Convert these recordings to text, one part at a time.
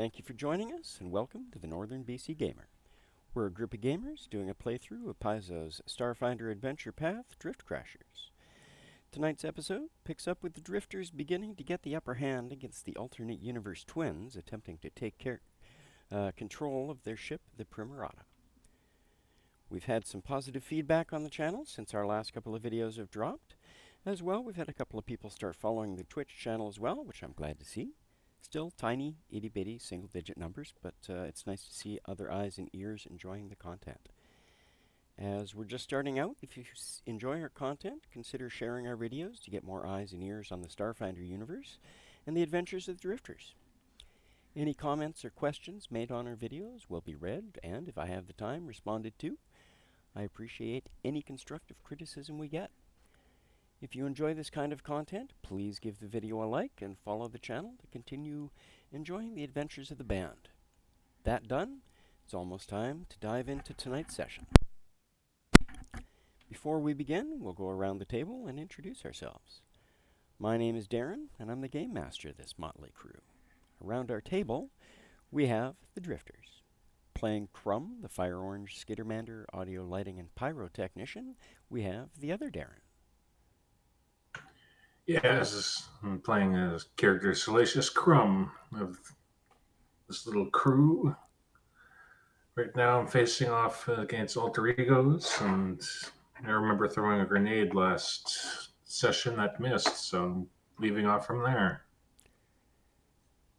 Thank you for joining us, and welcome to the Northern BC Gamer. We're a group of gamers doing a playthrough of Paizo's Starfinder Adventure Path Drift Crashers. Tonight's episode picks up with the Drifters beginning to get the upper hand against the alternate universe twins attempting to take control of their ship, the Primarata. We've had some positive feedback on the channel since our last couple of videos have dropped. As well, we've had a couple of people start following the Twitch channel as well, which I'm glad to see. Still tiny, itty-bitty, single-digit numbers, but it's nice to see other eyes and ears enjoying the content. As we're just starting out, if you enjoy our content, consider sharing our videos to get more eyes and ears on the Starfinder universe and the adventures of the Drifters. Any comments or questions made on our videos will be read and, if I have the time, responded to. I appreciate any constructive criticism we get. If you enjoy this kind of content, please give the video a like and follow the channel to continue enjoying the adventures of the band. That done, it's almost time to dive into tonight's session. Before we begin, we'll go around the table and introduce ourselves. My name is Darren, and I'm the Game Master of this motley crew. Around our table, we have the Drifters. Playing Crumb, the Fire Orange Skittermander audio lighting and pyrotechnician, we have the other Darren. Yes, I'm playing a character Salacious Crumb of this little crew. Right now I'm facing off against alter egos, and I remember throwing a grenade last session that missed, so I'm leaving off from there.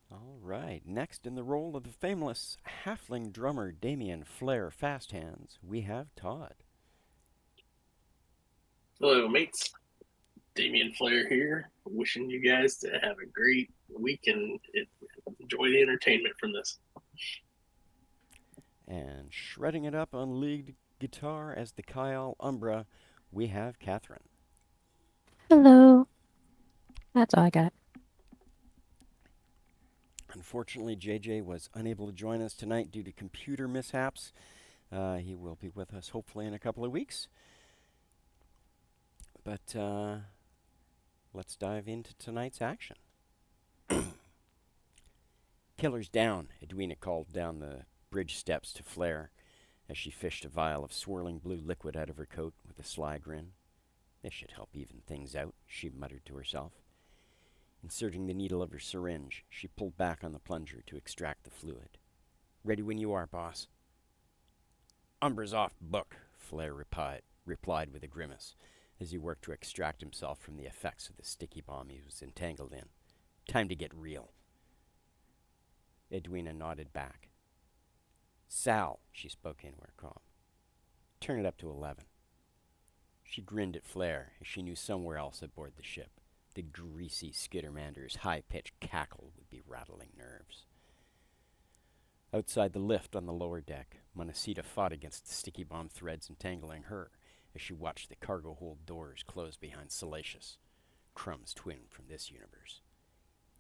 All right, next in the role of the famous halfling drummer Damien Flair Fasthands, we have Todd. Hello, mates. Damien Flair here, wishing you guys to have a great week and enjoy the entertainment from this. And shredding it up on lead guitar as the Kyle Umbra, we have Catherine. Hello. That's all I got. Unfortunately, JJ was unable to join us tonight due to computer mishaps. He will be with us hopefully in a couple of weeks. But let's dive into tonight's action. Killer's down, Edwina called down the bridge steps to Flair as she fished a vial of swirling blue liquid out of her coat with a sly grin. This should help even things out, she muttered to herself. Inserting the needle of her syringe, she pulled back on the plunger to extract the fluid. Ready when you are, boss. Umbra's off book, Flair replied with a grimace as he worked to extract himself from the effects of the sticky bomb he was entangled in. Time to get real. Edwina nodded back. Sal, she spoke into her comm. Turn it up to 11. She grinned at Flair as she knew somewhere else aboard the ship, the greasy Skittermander's high-pitched cackle would be rattling nerves. Outside the lift on the lower deck, Monacita fought against the sticky bomb threads entangling her as she watched the cargo hold doors close behind Salacious, Crumb's twin from this universe.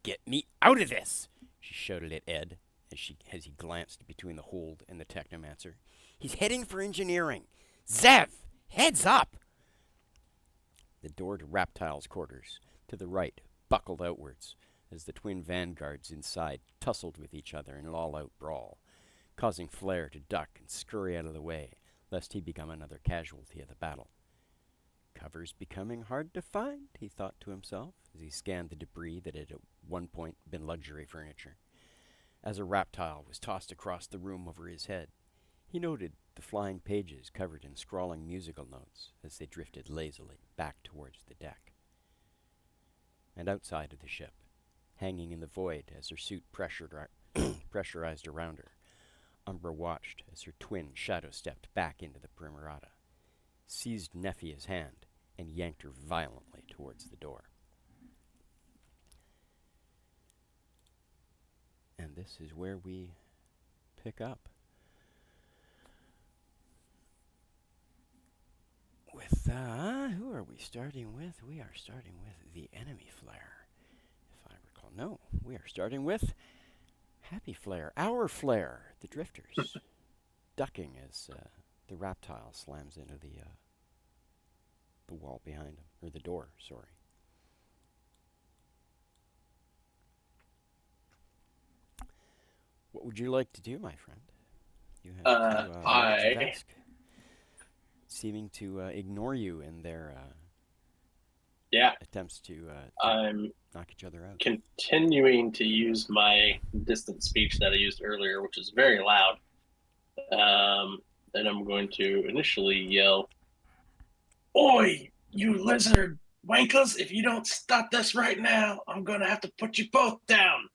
Get me out of this! She shouted at Ed as he glanced between the hold and the technomancer. He's heading for engineering! Zev! Heads up! The door to Raptile's quarters, to the right, buckled outwards as the twin vanguards inside tussled with each other in an all-out brawl, causing Flair to duck and scurry out of the way, lest he become another casualty of the battle. Cover's becoming hard to find, he thought to himself as he scanned the debris that had at one point been luxury furniture. As a Raptile was tossed across the room over his head, he noted the flying pages covered in scrawling musical notes as they drifted lazily back towards the deck. And outside of the ship, hanging in the void as her suit pressurized around her, Umbra watched as her twin shadow-stepped back into the Primarata, seized Nephia's hand, and yanked her violently towards the door. And this is where we pick up with, who are we starting with? We are starting with the enemy Flair, if I recall. No, we are starting with Happy Flair, our Flair, the Drifters, ducking as the Raptile slams into the wall behind him, or the door, sorry. What would you like to do, my friend? You have two Lords of Esk seeming to ignore you in their attempts to I'm knock each other out. continuing to use my distant speech that I used earlier, which is very loud. And I'm going to initially yell, "Oi, you lizard wankers! If you don't stop this right now, I'm going to have to put you both down."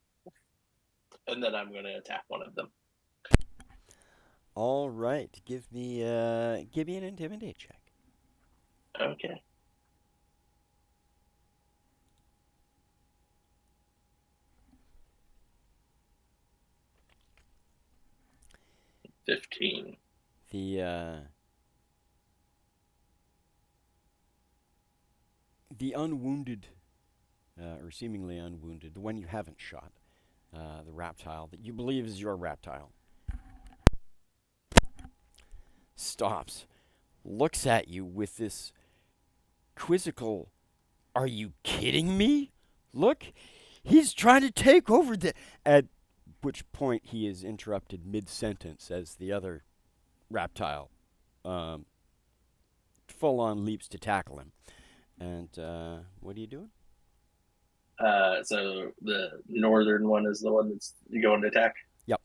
And then I'm going to attack one of them. All right, give me an intimidate check. Okay. $15. The unwounded, or seemingly unwounded, the one you haven't shot, the reptile that you believe is your reptile, stops, looks at you with this quizzical, "Are you kidding me?" look. He's trying to take over the... At which point he is interrupted mid-sentence as the other reptile full-on leaps to tackle him. And what are you doing? So the northern one is the one that's going to attack? Yep.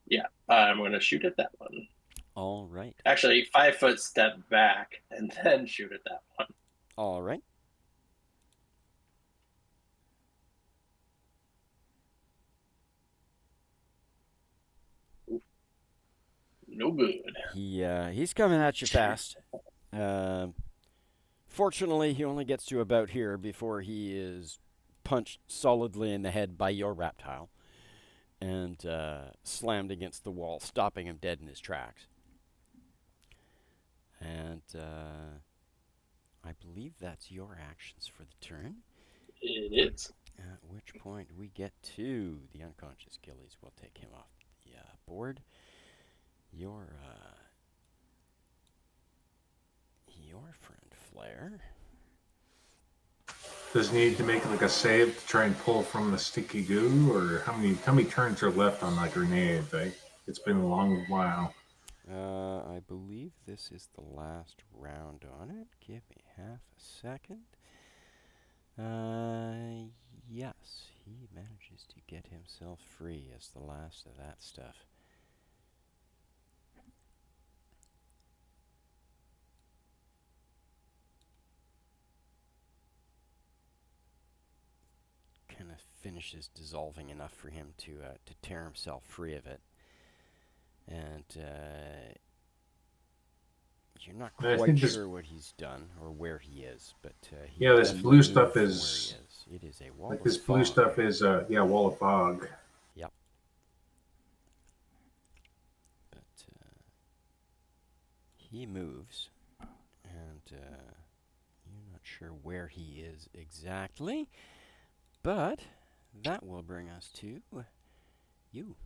Yeah, I'm going to shoot at that one. All right. Actually, 5 foot step back and then shoot at that one. All right. No good. He's coming at you fast. Fortunately, he only gets to about here before he is punched solidly in the head by your reptile and slammed against the wall, stopping him dead in his tracks. And I believe that's your actions for the turn. It is. At which point we get to the unconscious Gillies. We'll take him off the board. Your friend Flair. Does he need to make like a save to try and pull from the sticky goo, or how many turns are left on that grenade? It's been a long while. I believe this is the last round on it. Give me half a second. Yes, he manages to get himself free as the last of that stuff. Kind of finishes dissolving enough for him to tear himself free of it. And you're not quite sure what he's done or where he is, but this blue stuff is... It is a wall like of this fog. blue stuff is wall of fog. Yep. But he moves, and you're not sure where he is exactly, but that will bring us to you.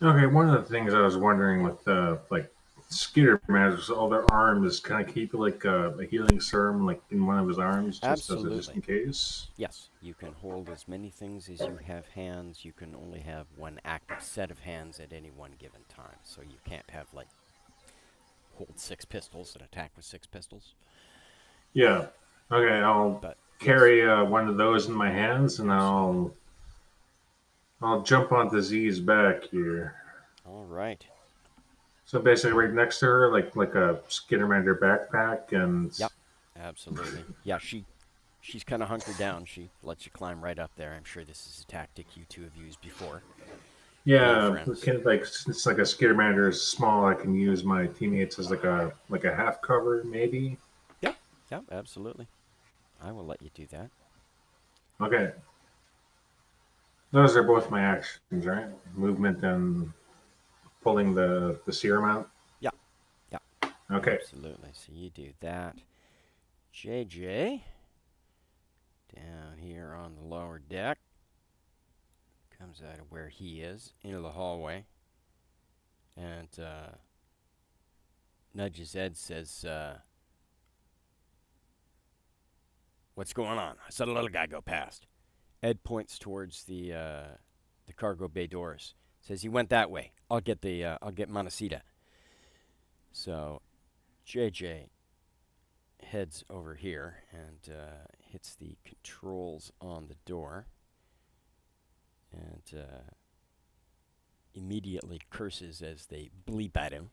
Okay, one of the things I was wondering with like Skeeter Matters, all their arms kind of keep like a healing serum like in one of his arms, just in case. Yes, you can hold as many things as you have hands. You can only have one active set of hands at any one given time, so you can't have like hold 6 pistols and attack with 6 pistols. Yeah. Okay, I'll carry one of those in my hands, and I'll jump onto Z's back here. All right. So basically, right next to her, like a Skittermander backpack, and yep, absolutely. Yeah, she's kind of hunkered down. She lets you climb right up there. I'm sure this is a tactic you two have used before. Yeah, it's like a Skittermander is small. I can use my teammates as like a half cover, maybe. Yep, absolutely. I will let you do that. Okay. Those are both my actions, right? Movement and pulling the serum out? Yeah. Okay. Absolutely. So you do that. JJ, down here on the lower deck, comes out of where he is, into the hallway, and nudges Ed, says, "What's going on? I saw a little guy go past." Ed points towards the the cargo bay doors. Says he went that way. I'll get Montecito. So JJ heads over here and hits the controls on the door and immediately curses as they bleep at him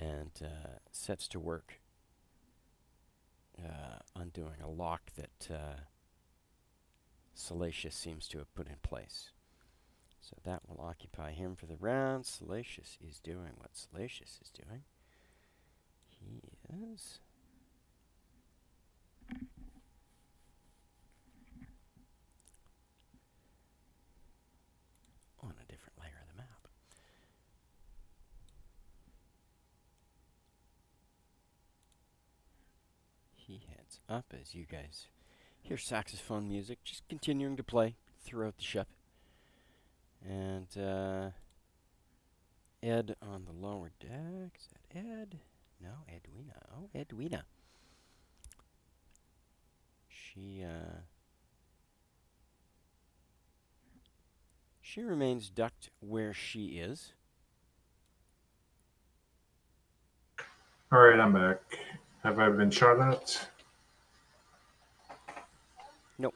and sets to work undoing a lock that Salacious seems to have put in place. So that will occupy him for the round. Salacious is doing what Salacious is doing. He is on a different layer of the map. He heads up as you guys hear saxophone music just continuing to play throughout the ship. And Ed on the lower deck. Is that Ed? No, Edwina. Oh, Edwina. She remains ducked where she is. All right, I'm back. Have I been shot at? Nope.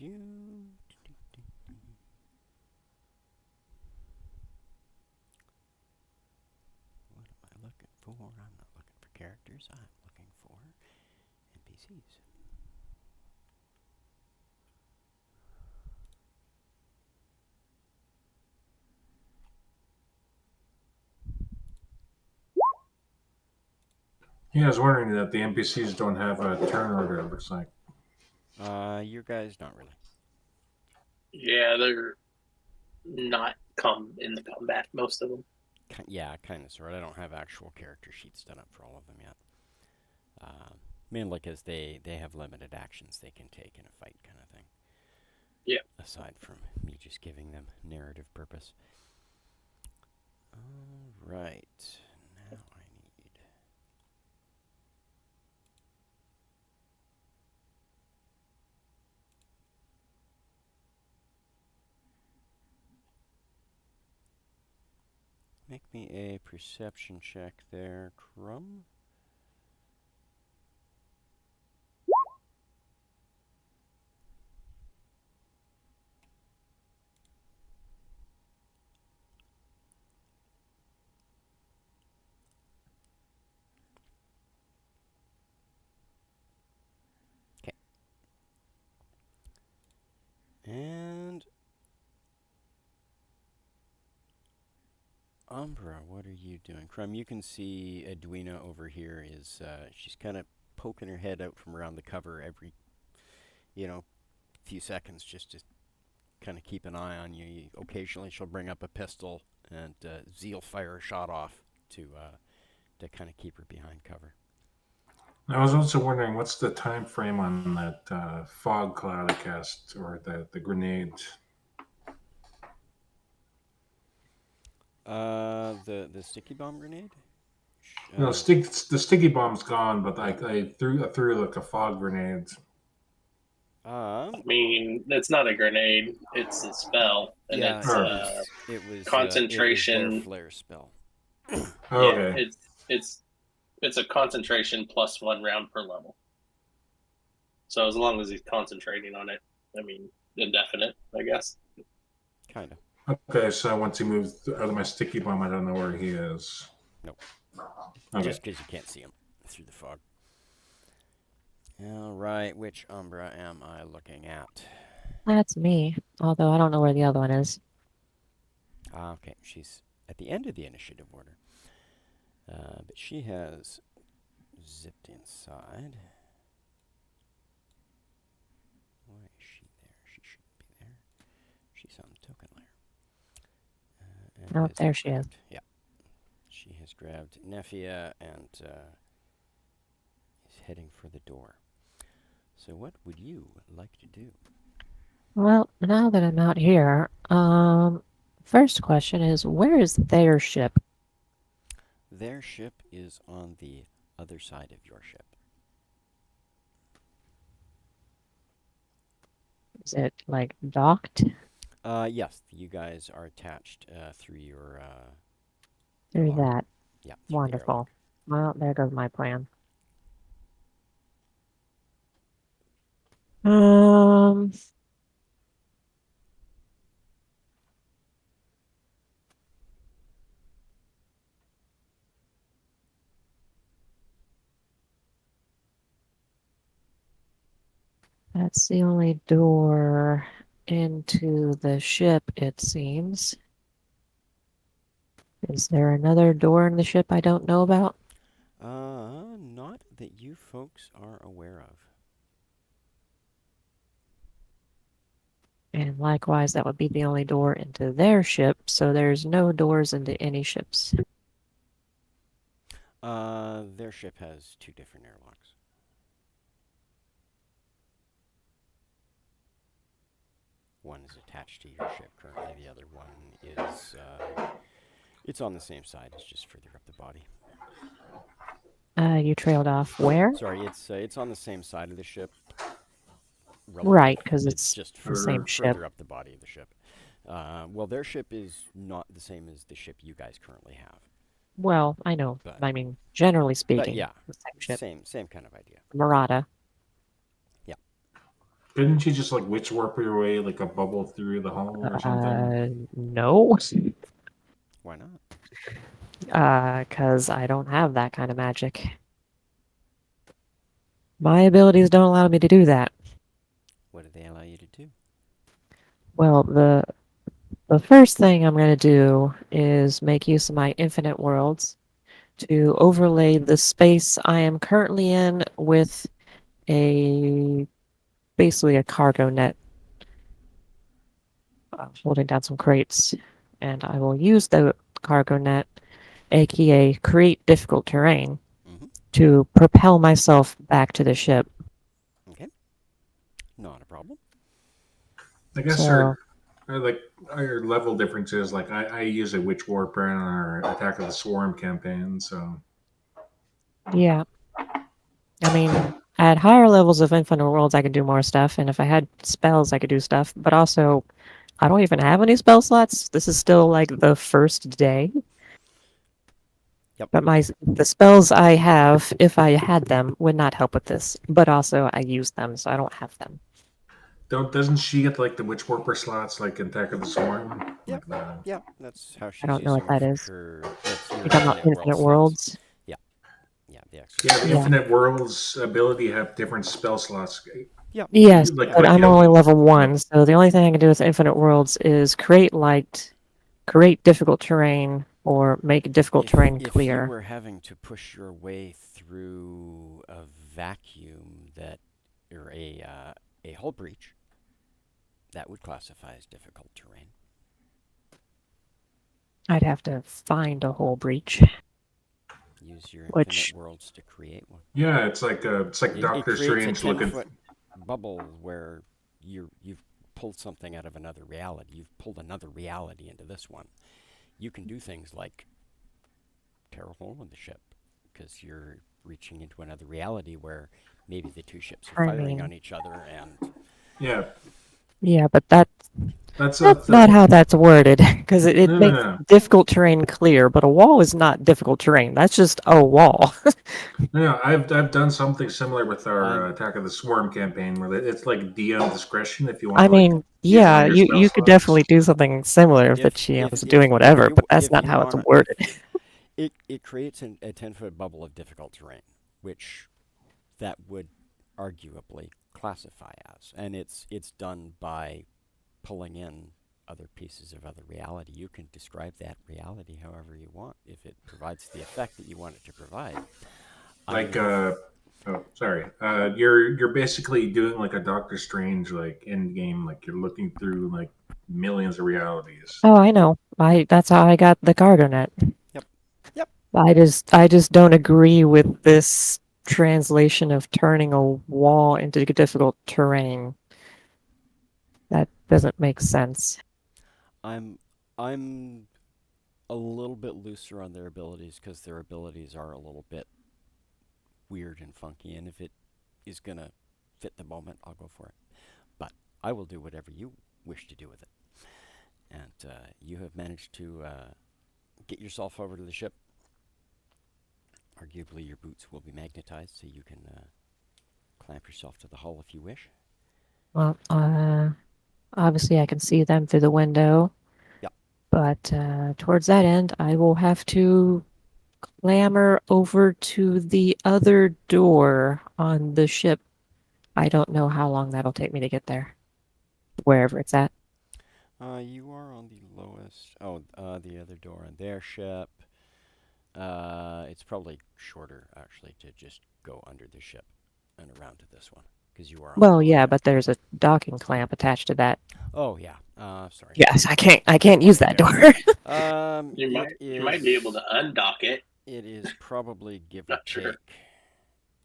What am I looking for? I'm not looking for characters. I'm looking for NPCs. Yeah, I was wondering that the NPCs don't have a turn order, it looks like. You guys not really. Yeah, they're not in the combat, most of them. Yeah, kind of, sort. I don't have actual character sheets done up for all of them yet. Mainly because they have limited actions they can take in a fight kind of thing. Yeah. Aside from me just giving them narrative purpose. All right. Now I need... Make me a perception check there, Crumb. Okay. And... Umbra, what are you doing? Crumb, you can see Edwina over here is, she's kind of poking her head out from around the cover every, few seconds just to kind of keep an eye on you. Occasionally she'll bring up a pistol and Zeal fire a shot off to kind of keep her behind cover. I was also wondering what's the time frame on that fog cloud I cast, or the grenade. The sticky bomb grenade? No, the sticky bomb's gone, but I threw like a fog grenade. I mean, it's not a grenade; it's a spell, and yeah, it's it was concentration. It was their flare spell. Okay. Yeah, it's a concentration plus 1 round per level. So as long as he's concentrating on it, I mean, indefinite, I guess. Kind of. Okay, so once he moves out of my sticky bomb, I don't know where he is. Nope. Okay. Just because you can't see him through the fog. All right, which Umbra am I looking at? That's me, although I don't know where the other one is. Okay, she's at the end of the initiative order. But she has zipped inside. Why is she there? She shouldn't be there. She's on the token layer. Oh, there she is. Yeah. She has grabbed Nefia and is heading for the door. So what would you like to do? Well, now that I'm out here, first question is, where is their ship? Their ship is on the other side of your ship. Is it like docked Yes, you guys are attached through your through airlock. that? Yeah, through the Wonderful. airlock. Well, there goes my plan. Um, that's the only door into the ship, it seems. Is there another door in the ship I don't know about? Not that you folks are aware of. And likewise, that would be the only door into their ship, so there's no doors into any ships. Their ship has two different airlocks. One is attached to your ship currently. The other one is it's on the same side. It's just further up the body. You trailed off where? Sorry, it's on the same side of the ship. Relative. Right, because It's it's just the same ship. further up the body of the ship. Well, their ship is not the same as the ship you guys currently have. Well, I know. But I mean, generally but speaking, yeah, the same ship. same kind of idea. Murata. Yeah. Didn't you just like witch warp your way like a bubble through the hull or something? No. Why not? Because I don't have that kind of magic. My abilities don't allow me to do that. What do they allow you to do? Well, the first thing I'm going to do is make use of my infinite worlds to overlay the space I am currently in with a basically a cargo net holding down some crates. And I will use the cargo net, aka create difficult terrain, Mm-hmm. to propel myself back to the ship. Okay. Not a problem. I guess So, our level differences. Like I use a witch warper in our Attack of the Swarm campaign, so yeah. I mean, at higher levels of Infinite Worlds, I could do more stuff, and if I had spells, I could do stuff. But also, I don't even have any spell slots. This is still like the first day. Yep. But the spells I have, if I had them, would not help with this. But also, I use them, so I don't have them. doesn't she get like the witch warper slots like in Attack of the Swarm? Yep. Like the Yep. That's how I she's don't know what using that is. her. That's You your talking about infinite world Infinite slots. Worlds? Yeah. Yeah. The extra yeah, the slots. Yeah. Infinite Worlds ability have different spell slots. Yep. Yes, Like but like I'm you only know, level yeah. 1, so the only thing I can do with Infinite Worlds is create light, create difficult terrain, or make difficult terrain If you clear. were having to push your way through a vacuum that or a hull breach, that would classify as difficult terrain. I'd have to find a whole breach, Use your infinite which, worlds to create one. Yeah, it's like It Doctor creates a Strange looking. 10-foot bubble where you've pulled something out of another reality. You've pulled another reality into this one. You can do things like tear a hole in the ship because you're reaching into another reality where maybe the two ships are I firing on mean, each other and Yeah, yeah, but that's that's not how that's worded, because it no, no, makes no. difficult terrain clear, but a wall is not difficult terrain. That's just a wall. No, I've done something similar with our I'm Attack of the Swarm campaign where it's like DM discretion if you want I to like mean, use one yeah, of your spell you could definitely slots. do something similar if that she was doing if whatever, but that's not you how it's want to worded. it creates a 10-foot bubble of difficult terrain, which that would arguably classify as, and it's done by pulling in other pieces of other reality. You can describe that reality however you want if it provides the effect that you want it to provide. I'm Like no. oh sorry, you're basically doing like a Doctor Strange like end game, like you're looking through like millions of realities. Oh, I know. That's how I got the cargo net. Yep. Yep. I just don't agree with this translation of turning a wall into difficult terrain. That doesn't make sense. I'm I'm a little bit looser on their abilities because their abilities are a little bit weird and funky, and if it is going to fit the moment, I'll go for it. But I will do whatever you wish to do with it. And you have managed to get yourself over to the ship. Arguably, your boots will be magnetized, so you can clamp yourself to the hull if you wish. Well, obviously I can see them through the window. Yep. But towards that end, I will have to clamber over to the other door on the ship. I don't know how long that'll take me to get there, wherever it's at. You are on the lowest. Oh, the other door on their ship. It's probably shorter, actually, to just go under the ship and around to this one, because you are on the Well, lower yeah, deck. but there's a docking clamp attached to that. Oh, yeah. Sorry. Yes, I can't use that door. You might be able to undock it. It is probably give or Not sure. take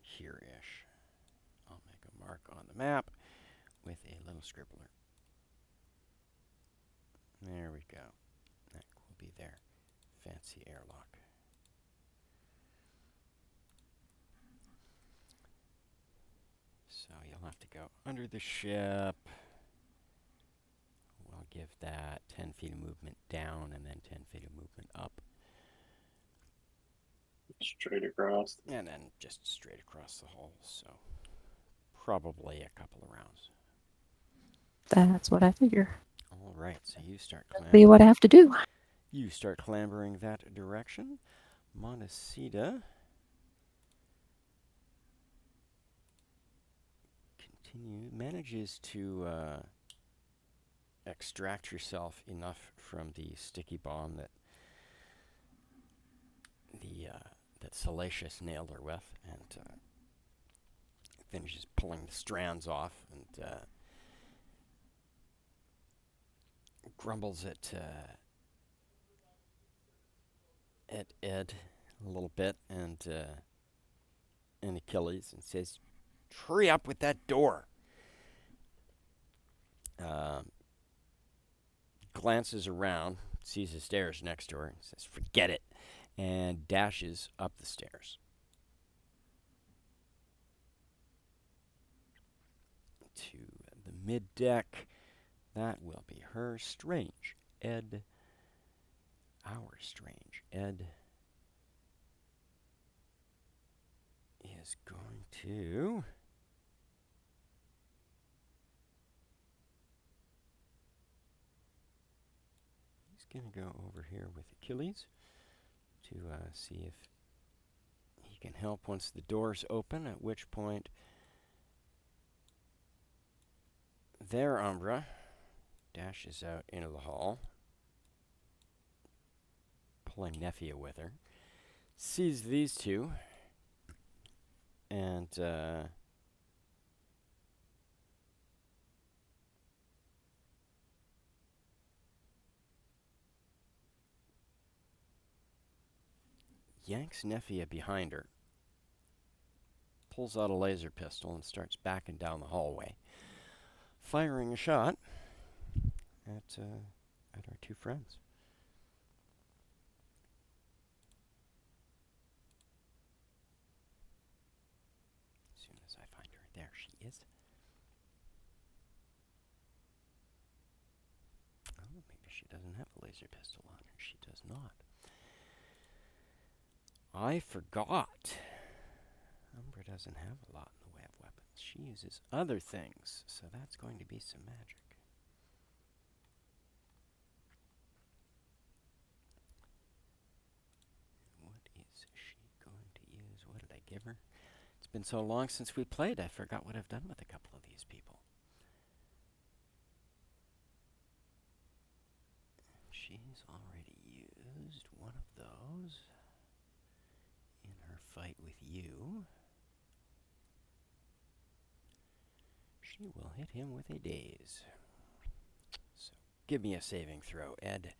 here-ish. I'll make a mark on the map with a little scribbler. There we go. That will be their fancy airlock. So you'll have to go under the ship. We'll give that 10 feet of movement down and then 10 feet of movement up. Straight across. And then just straight across the hull. So probably a couple of rounds. That's what I figure. All right, so you start Be clambering. what I have to do. You start clambering that direction. Montecita manages to extract yourself enough from the sticky bomb that that Salacious nailed her with, and finishes pulling the strands off and grumbles at Ed a little bit and Achilles and says, "Hurry up with that door." Glances around, sees the stairs next to her, and says, "Forget it," and dashes up the stairs to the mid deck. That will be her. Strange Ed. Our strange Ed is going to going to go over here with Achilles to see if he can help once the doors open, at which point their Umbra dashes out into the hall, pulling Nephia with her, sees these two, and yanks Nephia behind her, pulls out a laser pistol, and starts backing down the hallway, firing a shot at our two friends. As soon as I find her, there she is. Oh, maybe she doesn't have a laser pistol on her. She does not. I forgot. Umbra doesn't have a lot in the way of weapons. She uses other things, so that's going to be some magic. What is she going to use? What did I give her? It's been so long since we played, I forgot what I've done with a couple of these people. She's already used one of those in her fight with you. She will hit him with a daze. So give me a saving throw, Ed.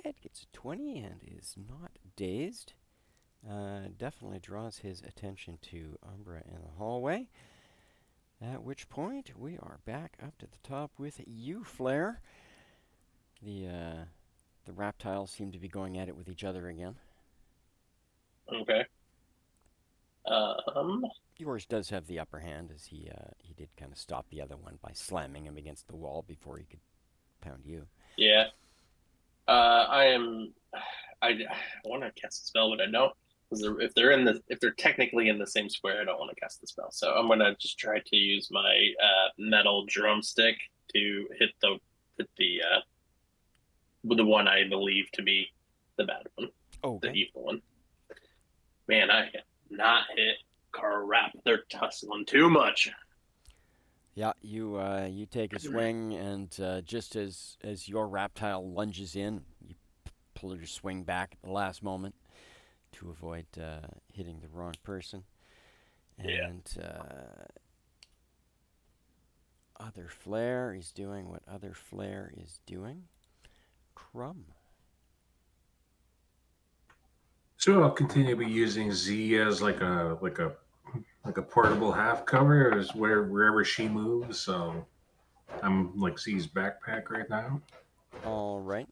Ed gets a 20 and is not dazed. Definitely draws his attention to Umbra in the hallway. At which point, we are back up to the top with you, Flare. The reptiles seem to be going at it with each other again. Okay. Yours does have the upper hand, as he did kind of stop the other one by slamming him against the wall before he could pound you. Yeah. I want to cast a spell, but I don't. If they're technically in the same square, I don't want to cast the spell. So I'm gonna just try to use my metal drumstick to hit the one I believe to be the bad one, the evil one. Man, I have not hit crap. They're tussling too much. Yeah, you take a swing, and just as your reptile lunges in, you pull your swing back at the last moment to avoid hitting the wrong person. And other Flare is doing what other Flare is doing. Crumb. So I'll continue to be using Z as like a portable half cover, as wherever she moves. So I'm like Z's backpack right now. All right.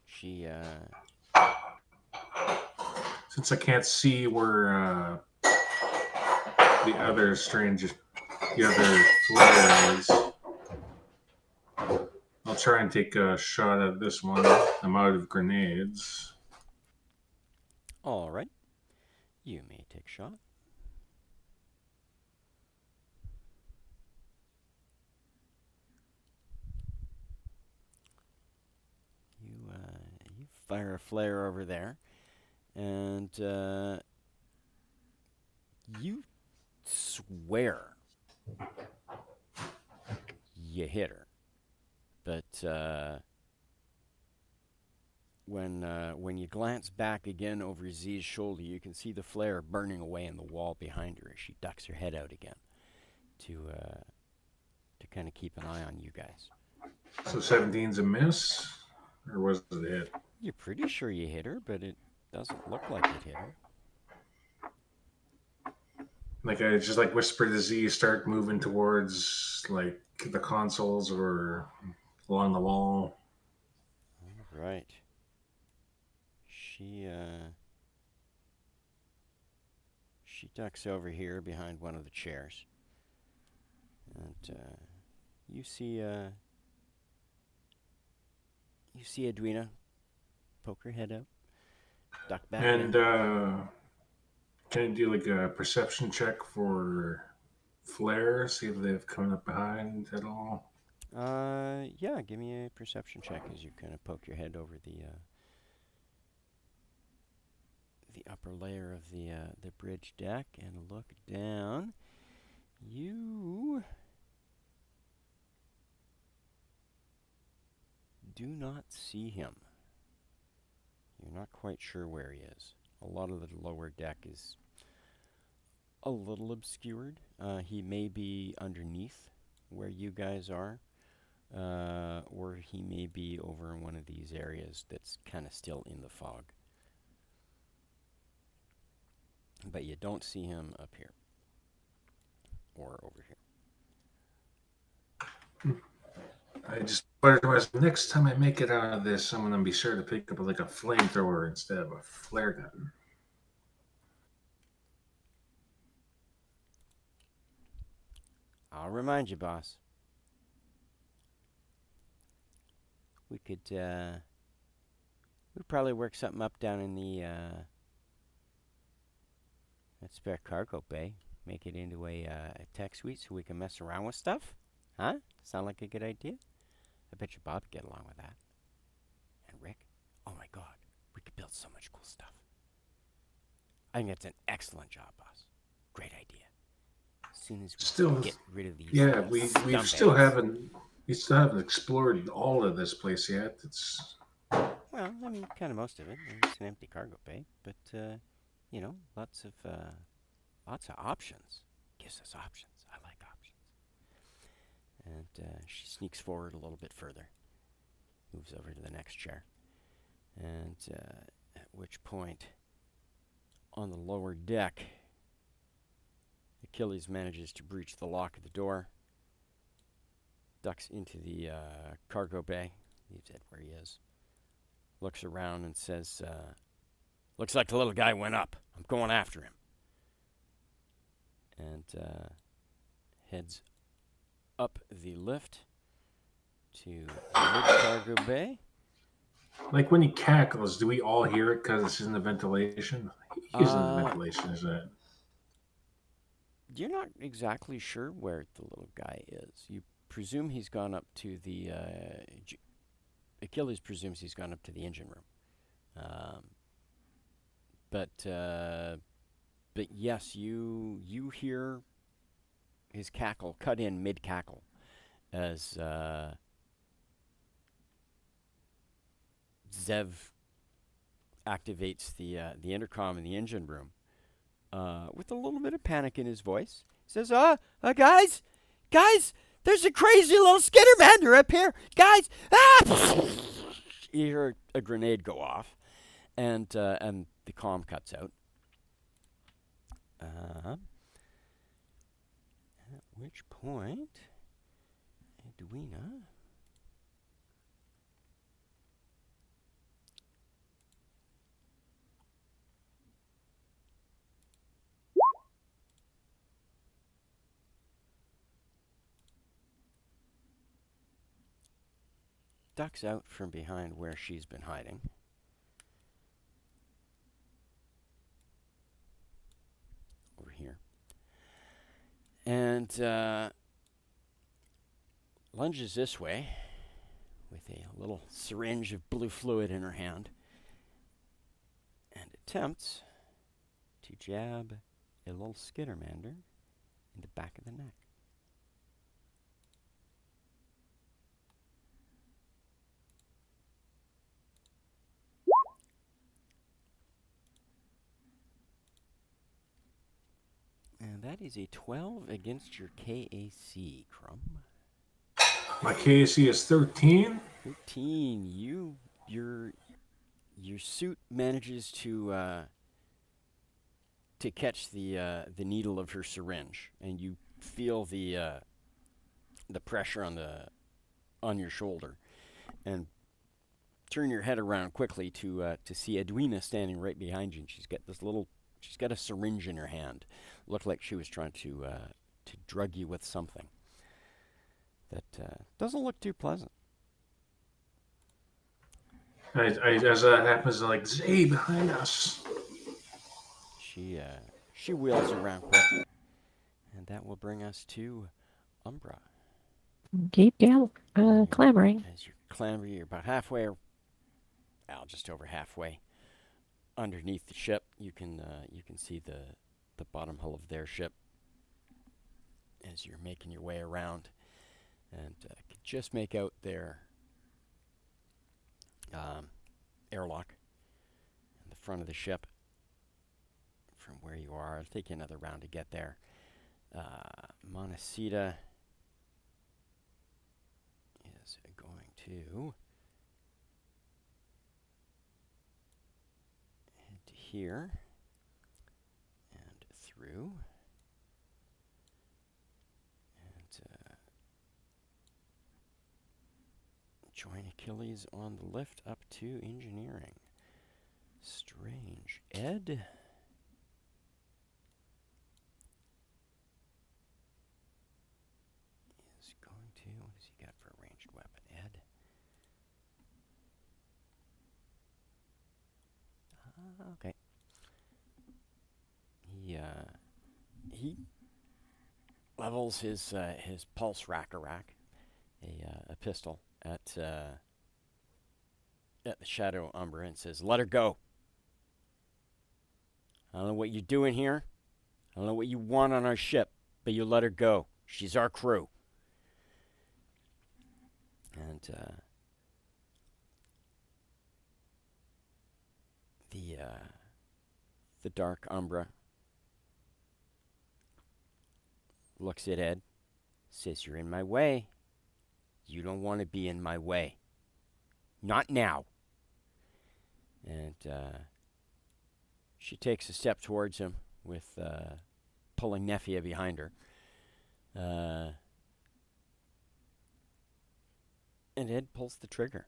She Since I can't see where the other flare is, I'll try and take a shot at this one. I'm out of grenades. all right. You may take a shot. You fire a flare over there, and you swear you hit her, but when you glance back again over Z's shoulder, you can see the flare burning away in the wall behind her as she ducks her head out again to kind of keep an eye on you guys. So 17's a miss, or was it a hit? You're pretty sure you hit her, but it doesn't look like it hit her. Like I just like whisper to Z, start moving towards like the consoles or along the wall. All right. She ducks over here behind one of the chairs, and you see Edwina poke her head out, duck back And in. can I do like a perception check for flare? See if they've come up behind at all. Yeah, give me a perception check as you kind of poke your head over the upper layer of the bridge deck and look down. You do not see him. You're not quite sure where he is. A lot of the lower deck is a little obscured. He may be underneath where you guys are, or he may be over in one of these areas that's kind of still in the fog. But you don't see him up here or over here. I just otherwise next time I make it out of this, I'm gonna be sure to pick up like a flamethrower instead of a flare gun. I'll remind you, boss. We'd probably work something up down in that spare cargo bay. Make it into a tech suite so we can mess around with stuff. Huh? Sound like a good idea? I bet you Bob would get along with that. And Rick? Oh my god, we could build so much cool stuff. I think that's an excellent job, boss. Great idea. As soon as we get rid of these we still haven't explored all of this place yet. Well, I mean, kind of most of it. It's an empty cargo bay, but you know, lots of options. Gives us options. I like options. And she sneaks forward a little bit further, moves over to the next chair, and at which point, on the lower deck, Achilles manages to breach the lock of the door, ducks into the cargo bay, leaves Ed where he is, looks around and says, looks like the little guy went up. I'm going after him. And heads up the lift to the mid-cargo bay. Like when he cackles, do we all hear it because it's in the ventilation? He's in the ventilation, isn't it? You're not exactly sure where the little guy is. You presume he's gone up to the... Achilles presumes he's gone up to the engine room. But yes, you hear his cackle cut in mid-cackle as Zev activates the intercom in the engine room with a little bit of panic in his voice. He says, guys, there's a crazy little skittermander up here. Guys, You hear a grenade go off, and the comm cuts out. At which point, Edwina ducks out from behind where she's been hiding. Over here. And lunges this way with a little syringe of blue fluid in her hand and attempts to jab a little skittermander in the back of the neck. And that is a 12 against your KAC, Crumb. My KAC is 13. 13. Your suit manages to catch the needle of her syringe, and you feel the pressure on your shoulder, and turn your head around quickly to see Edwina standing right behind you. And she's got a syringe in her hand. Looked like she was trying to drug you with something that doesn't look too pleasant. As that happens, I'm like, Zay, behind us. She wheels around quick, and that will bring us to Umbra. Keep clamoring. As you clamber, you're about halfway, just over halfway underneath the ship. You can see the bottom hull of their ship as you're making your way around, and could just make out their airlock in the front of the ship from where you are. It'll take you another round to get there. Montecito is going to head to here and through, and join Achilles on the lift up to engineering. Strange. Ed? Is going to... What has he got for a ranged weapon? Ed? Okay. He levels his pulse rack-a-rack, a pistol, at the Shadow Umbra and says, "Let her go. I don't know what you're doing here. I don't know what you want on our ship, but you let her go. She's our crew." And the Dark Umbra looks at Ed, says, "You're in my way. You don't want to be in my way. Not now." And she takes a step towards him with pulling Neffia behind her. And Ed pulls the trigger.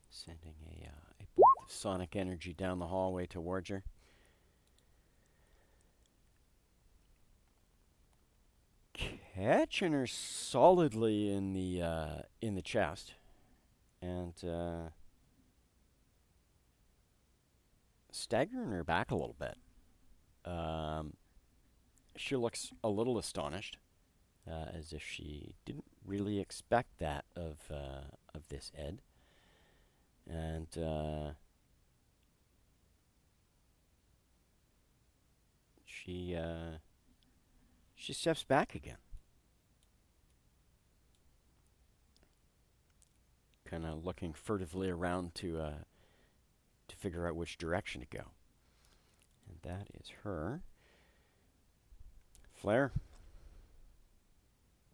Sending a bolt of sonic energy down the hallway towards her. Catching her solidly in the chest, and staggering her back a little bit. She looks a little astonished, as if she didn't really expect that of this Ed, and she steps back again, kind of looking furtively around to figure out which direction to go. And that is her. Flare.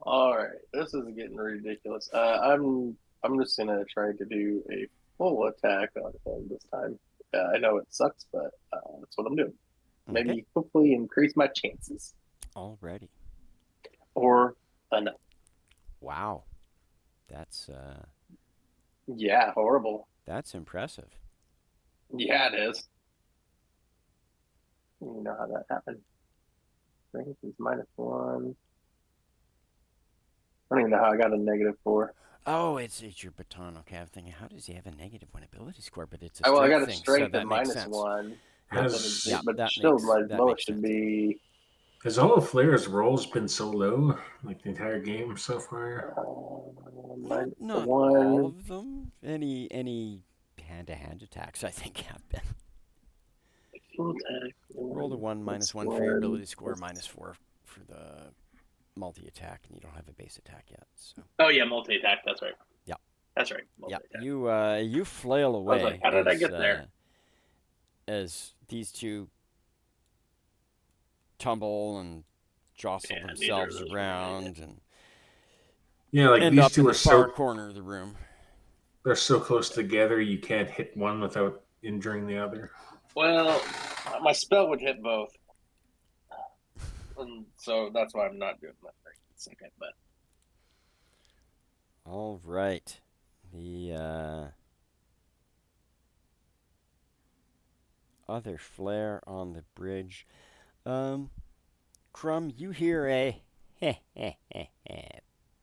All right, this is getting ridiculous. I'm just gonna try to do a full attack on him this time. I know it sucks, but that's what I'm doing. Maybe Okay. hopefully increase my chances. Already. Or enough. Wow. That's Yeah, horrible. that's impressive. Yeah, it is. You know how that happened. Strength is -1. I don't even know how I got a -4. Oh, it's your baton. Okay, I'm thinking, how does he have a -1 ability score? But it's a Oh, well, I strength got a thing, so strength that of makes sense. -1. Has Yeah, But that still, makes my that lowest makes should sense. be has all of Flair's rolls been so low, like the entire game so far? Not all -1. of them. Any hand-to-hand attacks, I think, have been. Full attack. Roll a 1, -1 for your ability score, -4 for the multi-attack, and you don't have a base attack yet. So. Oh yeah, multi-attack. That's right. Yeah. That's right. Yeah. Multi-attack. You flail I away. was like, how did I get there? As these two tumble and jostle Yeah, neither of themselves those around and Yeah, like end these up two in are the far so corner of the room. they're so close together you can't hit one without injuring the other. Well, my spell would hit both, and so that's why I'm not doing that right second. But All right. The other flare on the bridge. Crumb, you hear a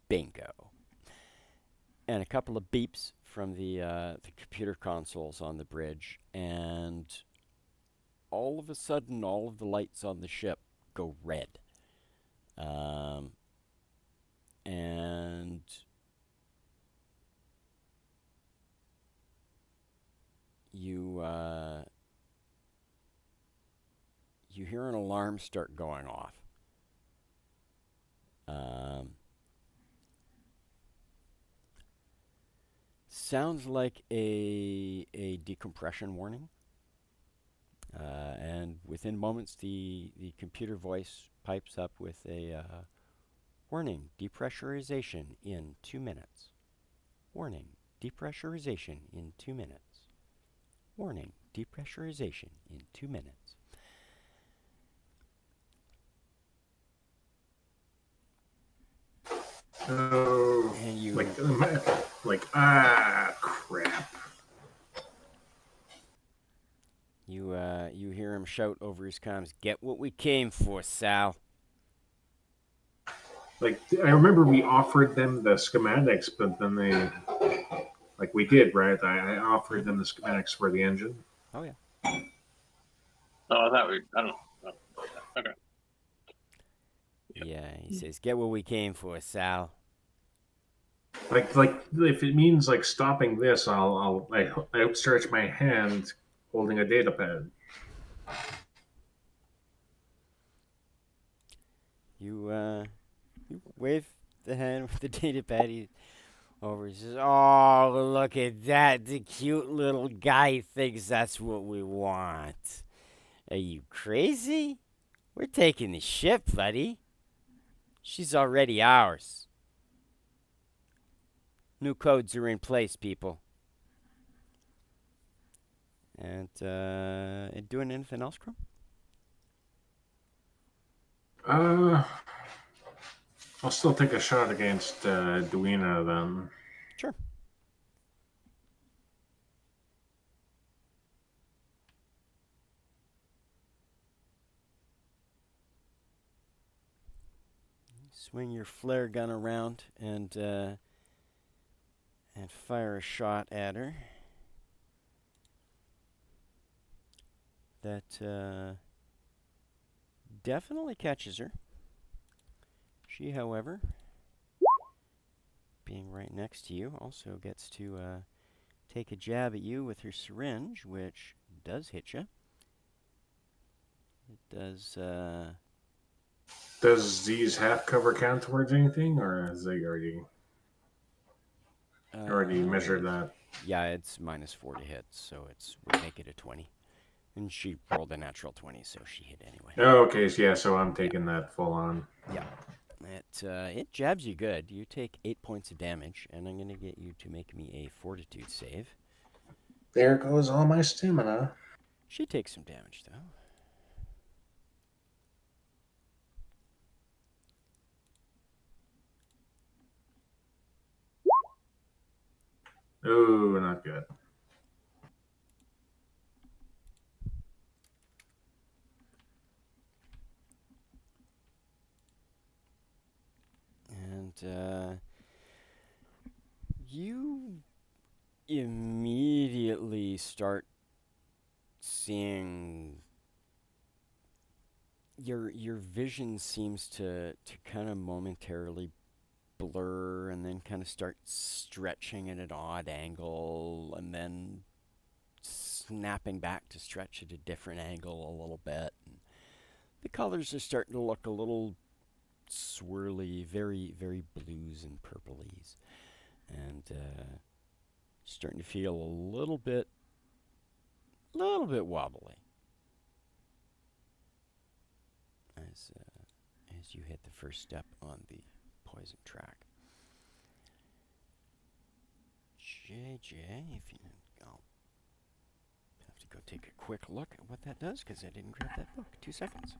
bingo, and a couple of beeps from the computer consoles on the bridge, and all of a sudden, all of the lights on the ship go red. And you hear an alarm start going off. Sounds like a decompression warning. And within moments, the computer voice pipes up with a warning: depressurization in 2 minutes. Warning: depressurization in 2 minutes. Warning: depressurization in 2 minutes. Oh, And you like crap. you hear him shout over his comms, "Get what we came for, Sal." Like I remember we offered them the schematics, but then they like we did, right? I offered them the schematics for the engine. Oh yeah. I thought I don't know. Okay. Yeah, he says, "Get what we came for, Sal." Like if it means like stopping this, I outstretch my hand holding a data pad. You wave the hand with the data pad over. He says, "Oh, look at that! The cute little guy thinks that's what we want. Are you crazy? We're taking the ship, buddy. She's already ours." New codes are in place, people. And doing anything else, Crumb? I'll still take a shot against Edwina then. Sure. Swing your flare gun around and fire a shot at her. That definitely catches her. She, however, being right next to you, also gets to take a jab at you with her syringe, which does hit you. It does. Does these half cover count towards anything, or has they already measured that? Yeah, it's -4 to hit, so it's would make it a 20. And she rolled a natural 20, so she hit anyway. Oh, okay, so yeah, so I'm taking that full on. Yeah. It jabs you good. You take 8 points of damage, and I'm going to get you to make me a fortitude save. There goes all my stamina. She takes some damage, though. Oh, not good. And you immediately start seeing your vision seems to kind of momentarily blur and then kind of start stretching at an odd angle and then snapping back to stretch at a different angle a little bit. And the colors are starting to look a little swirly, very, very blues and purplies. And starting to feel a little bit wobbly as you hit the first step on the poison track. JJ, if you, I'll have to go take a quick look at what that does because I didn't grab that book. 2 seconds.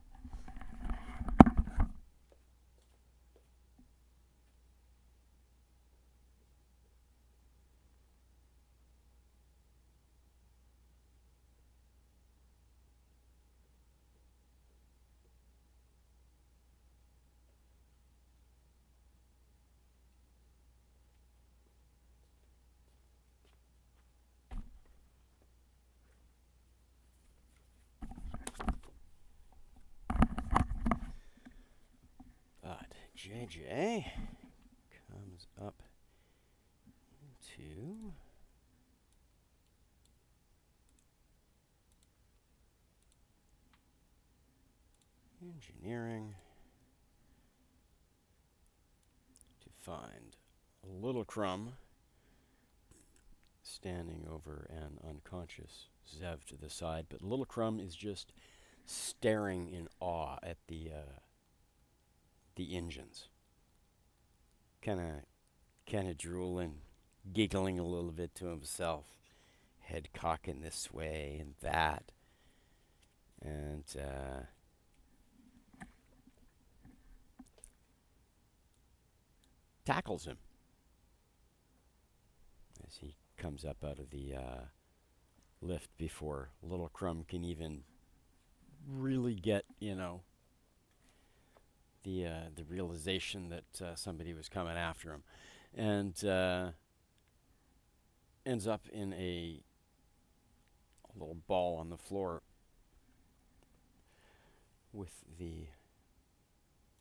But JJ comes up into engineering to find a little crumb standing over an unconscious Zev to the side, but Little Crumb is just staring in awe at the engines, kind of drooling, giggling a little bit to himself, head cocking this way and that, and tackles him as he comes up out of the lift before Little Crumb can even really get, the realization that somebody was coming after him, and ends up in a little ball on the floor with the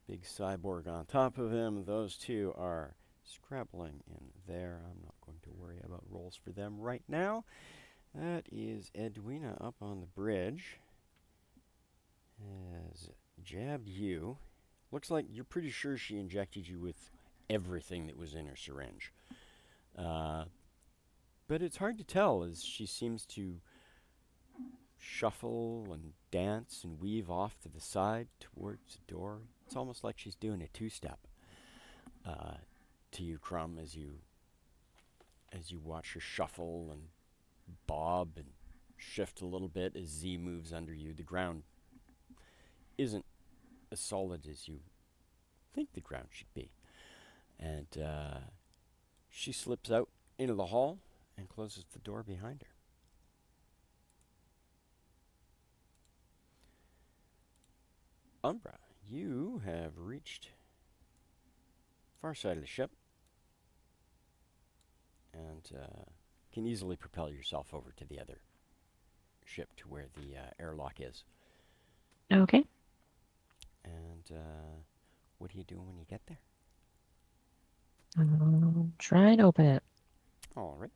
big cyborg on top of him. Those two are scrabbling in there. I'm not going to worry about rolls for them right now. That is Edwina up on the bridge. Has jabbed you. Looks like you're pretty sure she injected you with everything that was in her syringe. But it's hard to tell as she seems to shuffle and dance and weave off to the side towards the door. It's almost like she's doing a two-step to you, Crumb, as you as you watch her shuffle and bob and shift a little bit as Z moves under you. The ground isn't as solid as you think the ground should be. And she slips out into the hall and closes the door behind her. Umbra, you have reached far side of the ship and can easily propel yourself over to the other ship to where the airlock is. Okay. And what are you doing when you get there? Try and open it. All right.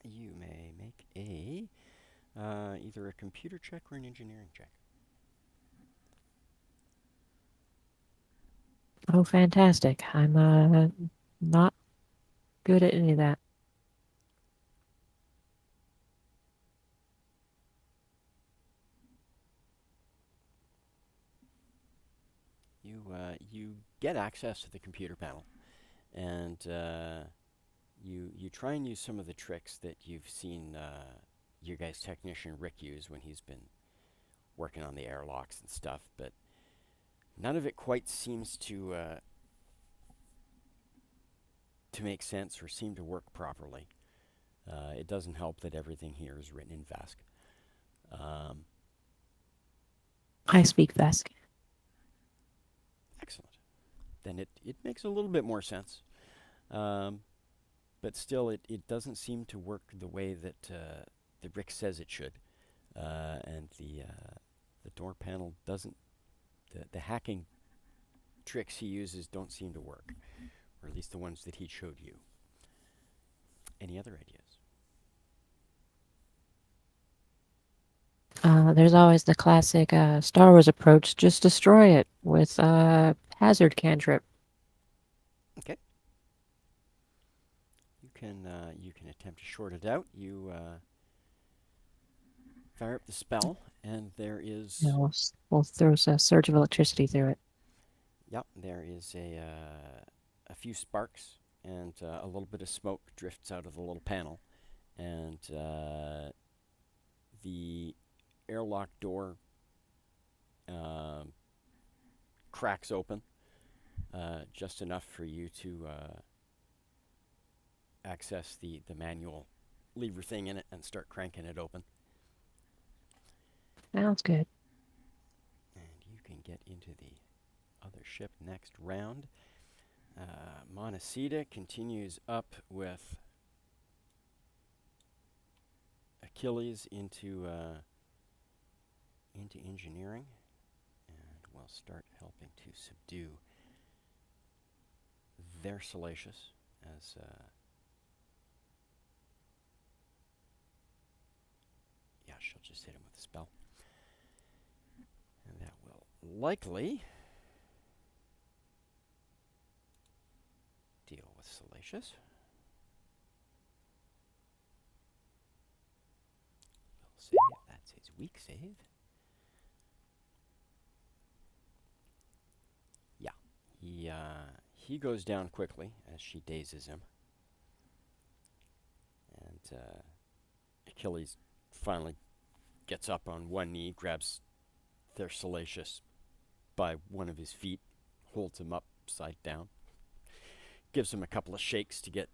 You may make a either a computer check or an engineering check. Oh, fantastic. I'm not good at any of that. You get access to the computer panel, and you try and use some of the tricks that you've seen your guys' technician Rick use when he's been working on the airlocks and stuff, but none of it quite seems to make sense or seem to work properly. It doesn't help that everything here is written in Vesk. I speak Vesk. Excellent. Then it makes a little bit more sense. But still, it doesn't seem to work the way that Rick says it should. And the door panel doesn't, the hacking tricks he uses don't seem to work, or at least the ones that he showed you. Any other ideas? There's always the classic Star Wars approach. Just destroy it with hazard cantrip. Okay. You can attempt to short it out. You fire up the spell, and there is. You know, we'll throw a surge of electricity through it. Yep, there is a few sparks, and a little bit of smoke drifts out of the little panel, and the airlock door cracks open just enough for you to access the manual lever thing in it and start cranking it open. Sounds good. And you can get into the other ship next round. Montecito continues up with Achilles into engineering, and we'll start helping to subdue their Salacious as yeah, she'll just hit him with a spell, and that will likely deal with Salacious. We'll save. That's his weak save. He goes down quickly as she dazes him, and Achilles finally gets up on one knee, grabs their Salacious by one of his feet, holds him upside down, gives him a couple of shakes to get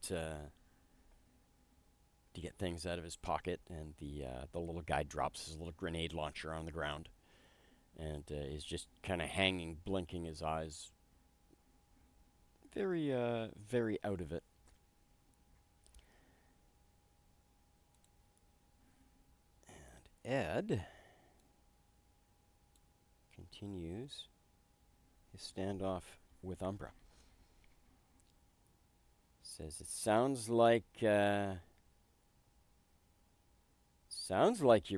things out of his pocket, and the little guy drops his little grenade launcher on the ground, and is just kind of hanging, blinking his eyes. Very, very out of it. And Ed continues his standoff with Umbra. Says it sounds like your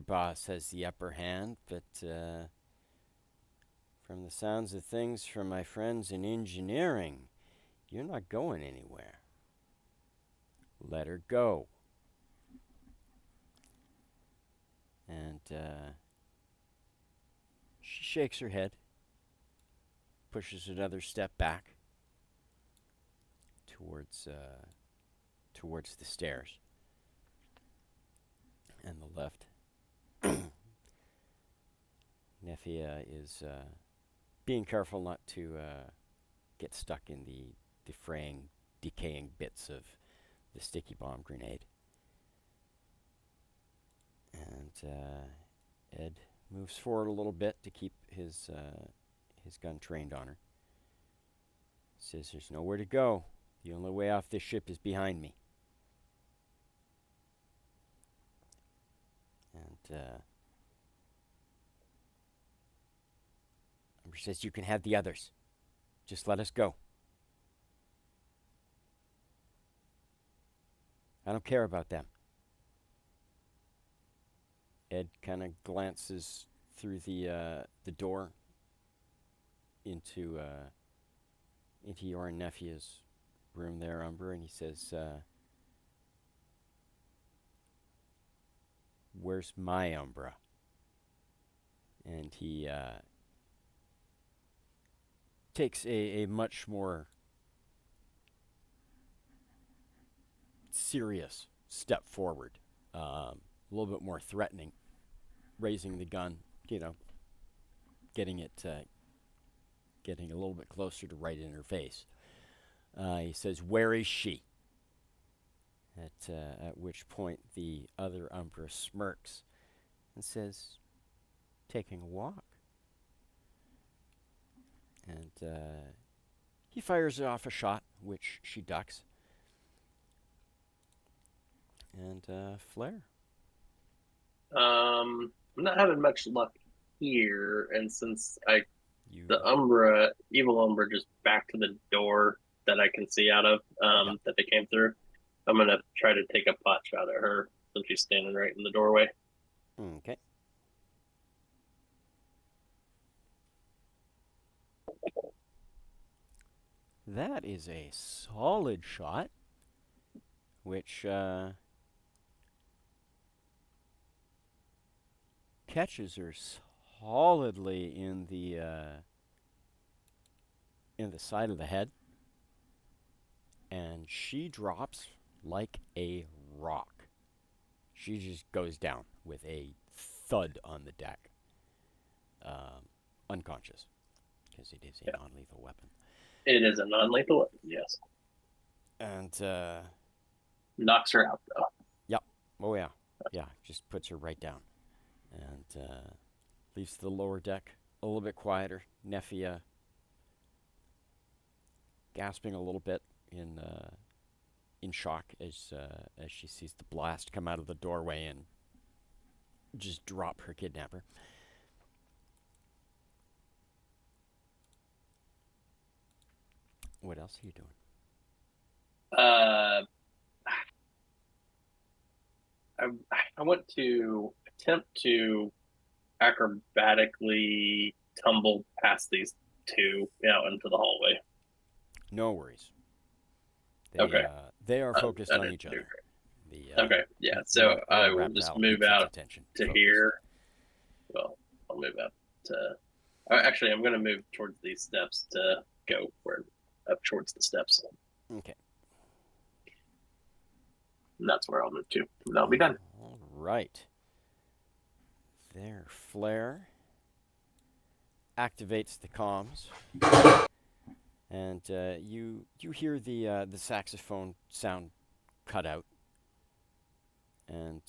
boss has the upper hand, but from the sounds of things from my friends in engineering, you're not going anywhere. Let her go. And she shakes her head, pushes another step back, towards the stairs and the left. Nefia is being careful not to get stuck in the fraying, decaying bits of the sticky bomb grenade. And Ed moves forward a little bit to keep his gun trained on her. Says there's nowhere to go. The only way off this ship is behind me. And Umber says you can have the others. Just let us go. I don't care about them. Ed kind of glances through the door into your and Nefia's room there, Umber, and he says, "Where's my Umbra?" And he takes a much more serious step forward, a little bit more threatening, raising the gun, getting a little bit closer to right in her face. He says, "Where is she?" At which point the other Umbra smirks and says, "Taking a walk." And he fires off a shot, which she ducks. And Flare. I'm not having much luck here, and since You the evil Umbra just back to the door that I can see out of, that they came through, I'm gonna try to take a pot shot at her since she's standing right in the doorway. Okay. That is a solid shot, which catches her solidly in the side of the head, and she drops like a rock. She just goes down with a thud on the deck, unconscious, because it is a non-lethal weapon. It is a non-lethal weapon, yes. And knocks her out though. Yep. Oh yeah. Yeah. Just puts her right down, and leaves the lower deck a little bit quieter. Nefia gasping a little bit in shock as she sees the blast come out of the doorway and just drop her kidnapper. What else are you doing? I want to attempt to acrobatically tumble past these two out into the hallway. No worries. Okay. They are focused on each other. Okay, yeah. So I will just move out to here. Well, I'll move out to. Actually, I'm going to move towards these steps to go up towards the steps. Okay. And that's where I'll move to. And that'll be done. All right. There, Flare activates the comms, and you hear the saxophone sound cut out, and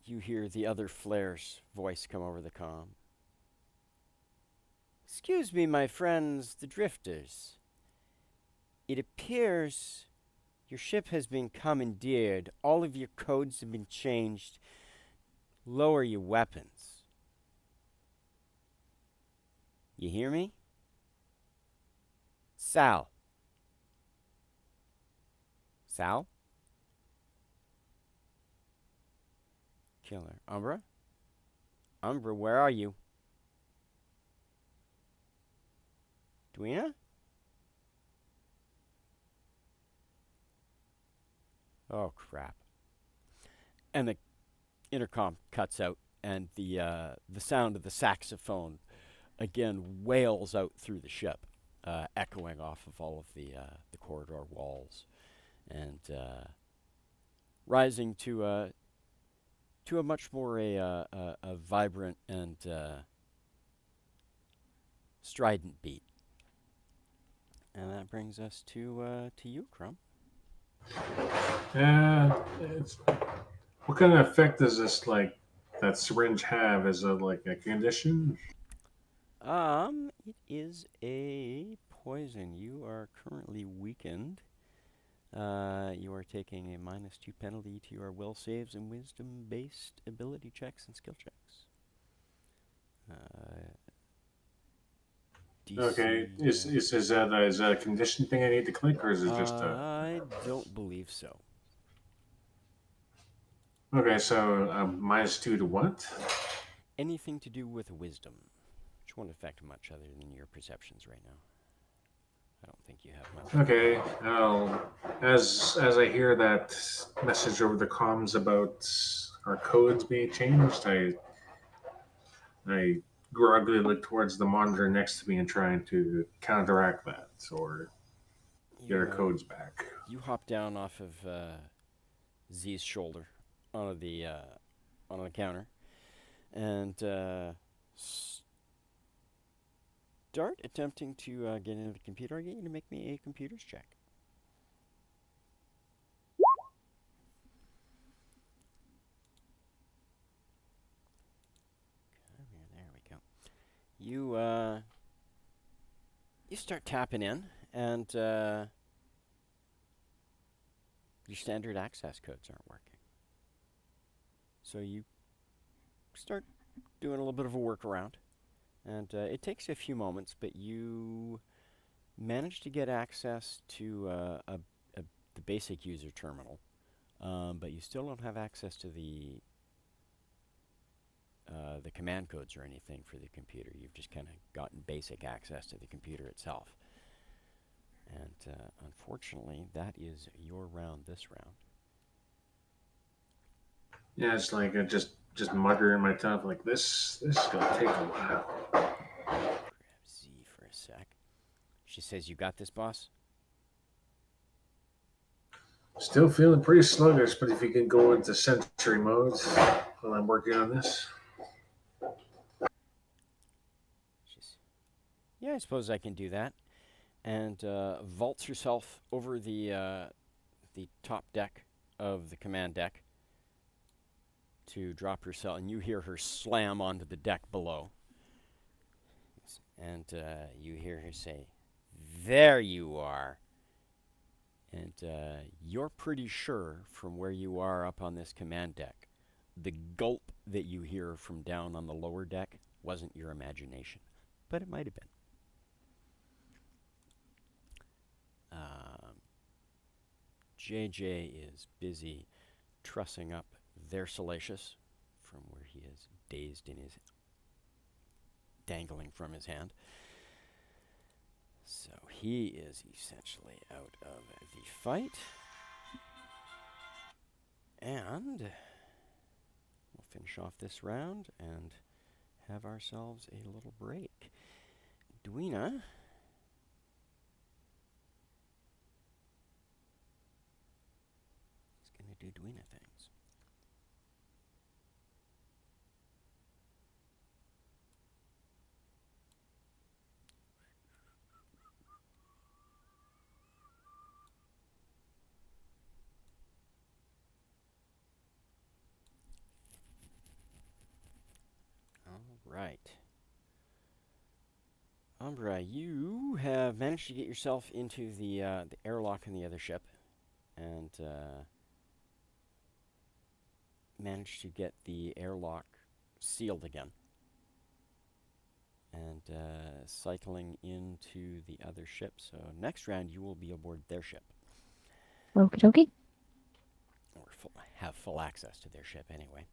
you hear the other Flare's voice come over the comm. "Excuse me, my friends, the drifters. It appears your ship has been commandeered. All of your codes have been changed. Lower your weapons. You hear me? Sal. Sal? Killer. Umbra? Umbra, where are you? Dweena? Oh, crap. And the intercom cuts out, and the sound of the saxophone again wails out through the ship. echoing off of all of the corridor walls, and rising to a much more a vibrant and strident beat. And that brings us to you, Crumb. It's, what kind of effect does this that syringe have? Is it like a condition? It is a poison. You are currently weakened. You are taking a -2 penalty to your will saves and wisdom-based ability checks and skill checks. DC. Okay, is that a condition thing I need to click, or is it just a? I don't believe so. Okay, so -2 to what? Anything to do with wisdom, which won't affect much other than your perceptions right now. I don't think you have much. Okay, as I hear that message over the comms about our codes being changed, I groggily look towards the monitor next to me and trying to counteract that or get our codes back. You hop down off of Z's shoulder onto the counter and start attempting to get into the computer. I get you to make me a computers check. There we go. You start tapping in, and your standard access codes aren't working. So you start doing a little bit of a workaround, and it takes you a few moments, but you manage to get access to the basic user terminal, but you still don't have access to the command codes or anything for the computer. You've just kind of gotten basic access to the computer itself. And unfortunately, that is your round this round. Yeah, it's like I just mutter in my tongue like this is gonna take a while. Grab Z for a sec. She says, "You got this, boss?" Still feeling pretty sluggish, but if you can go into sentry mode while I'm working on this. She's, "Yeah, I suppose I can do that." And vaults herself over the top deck of the command deck to drop herself, and you hear her slam onto the deck below. And you hear her say, "There you are." And you're pretty sure from where you are up on this command deck, the gulp that you hear from down on the lower deck wasn't your imagination, but it might have been. JJ is busy trussing up their Salacious from where he is dazed in his dangling from his hand. So he is essentially out of the fight. And we'll finish off this round and have ourselves a little break. Dweena is going to do Dweena things. All right. Umbra, you have managed to get yourself into the airlock in the other ship, and managed to get the airlock sealed again. And cycling into the other ship. So next round, you will be aboard their ship. Okie dokie. Or have full access to their ship anyway.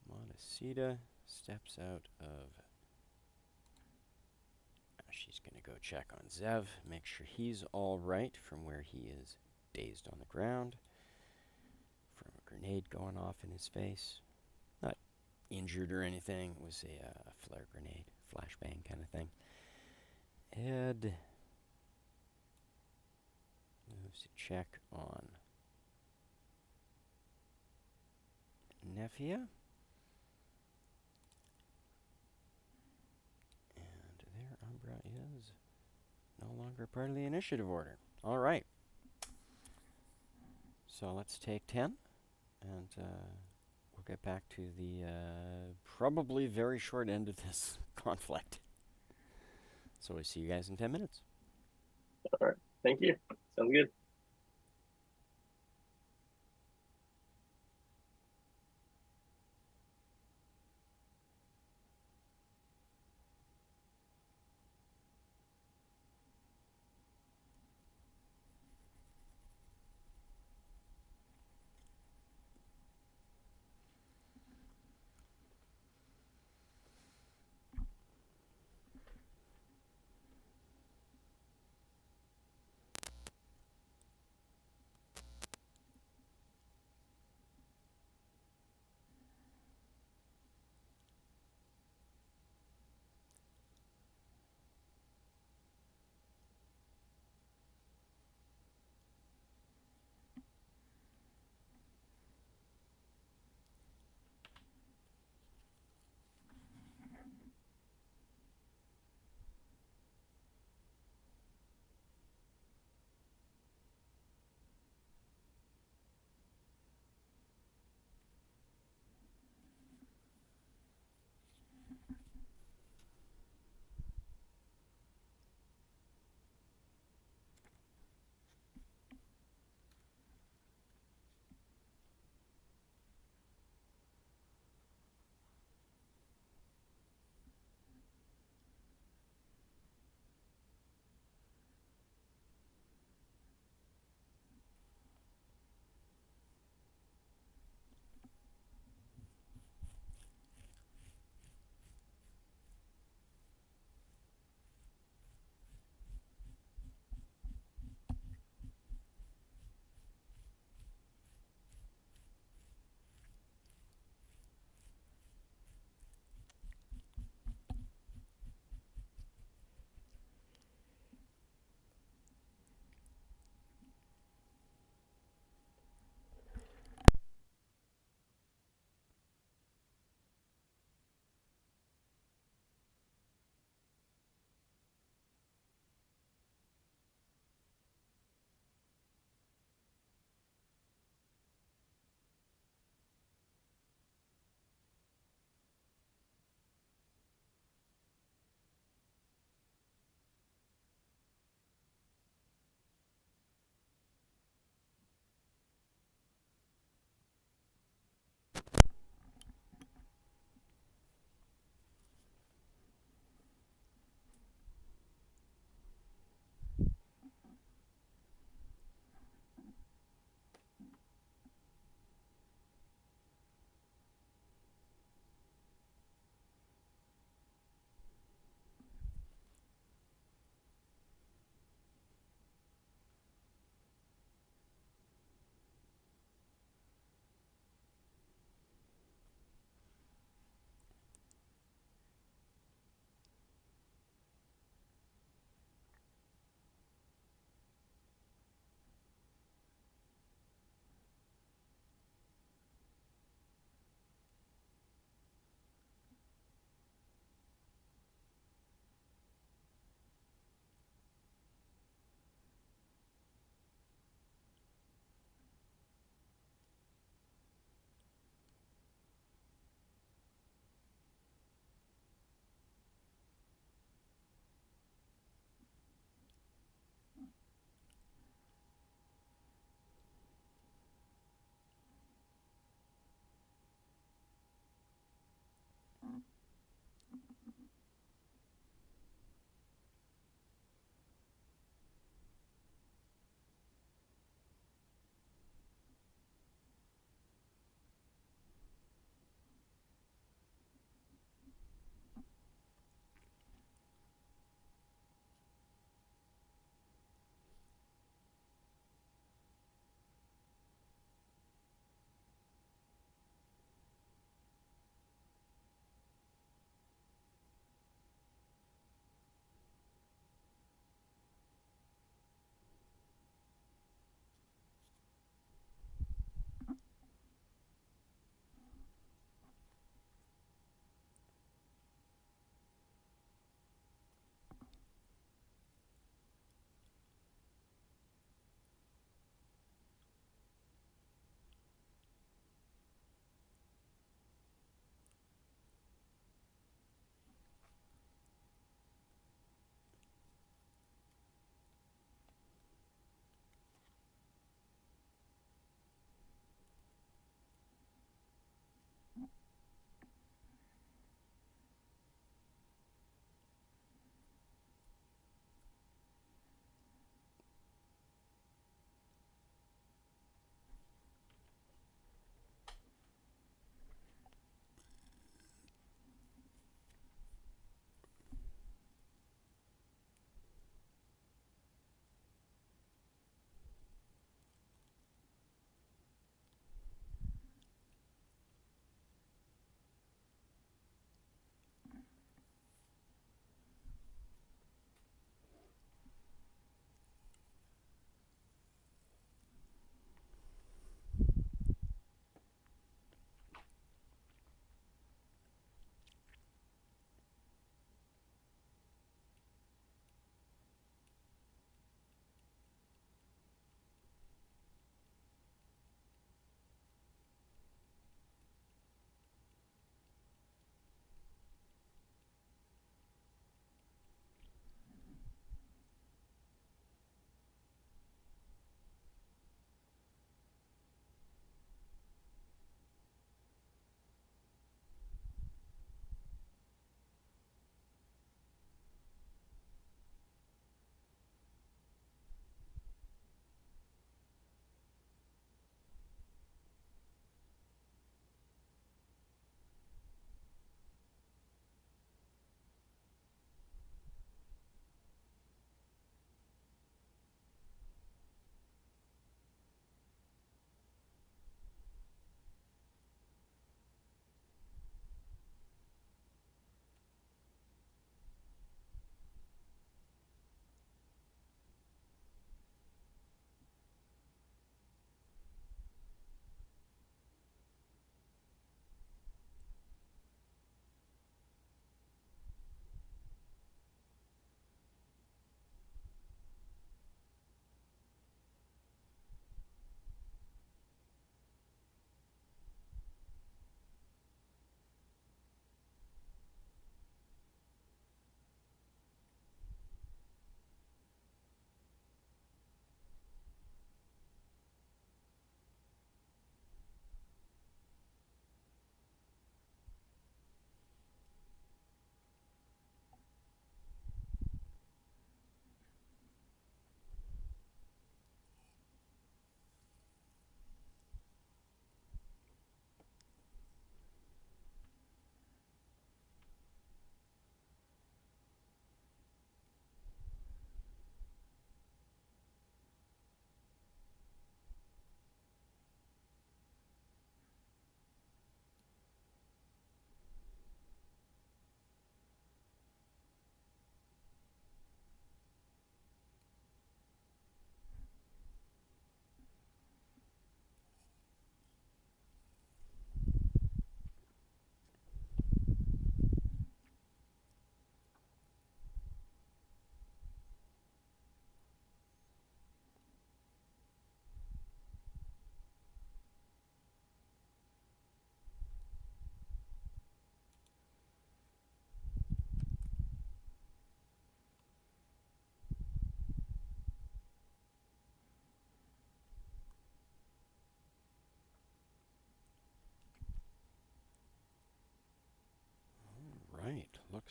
Montecita steps out of... she's going to go check on Zev, make sure he's all right from where he is dazed on the ground. From a grenade going off in his face. Not injured or anything. It was a flare grenade. flashbang kind of thing. Ed moves to check on Nefia. And there, Umbra is no longer part of the initiative order. All right. So let's take 10, and we'll get back to the probably very short end of this conflict. So we see you guys in 10 minutes. All right. Thank you. Sounds good.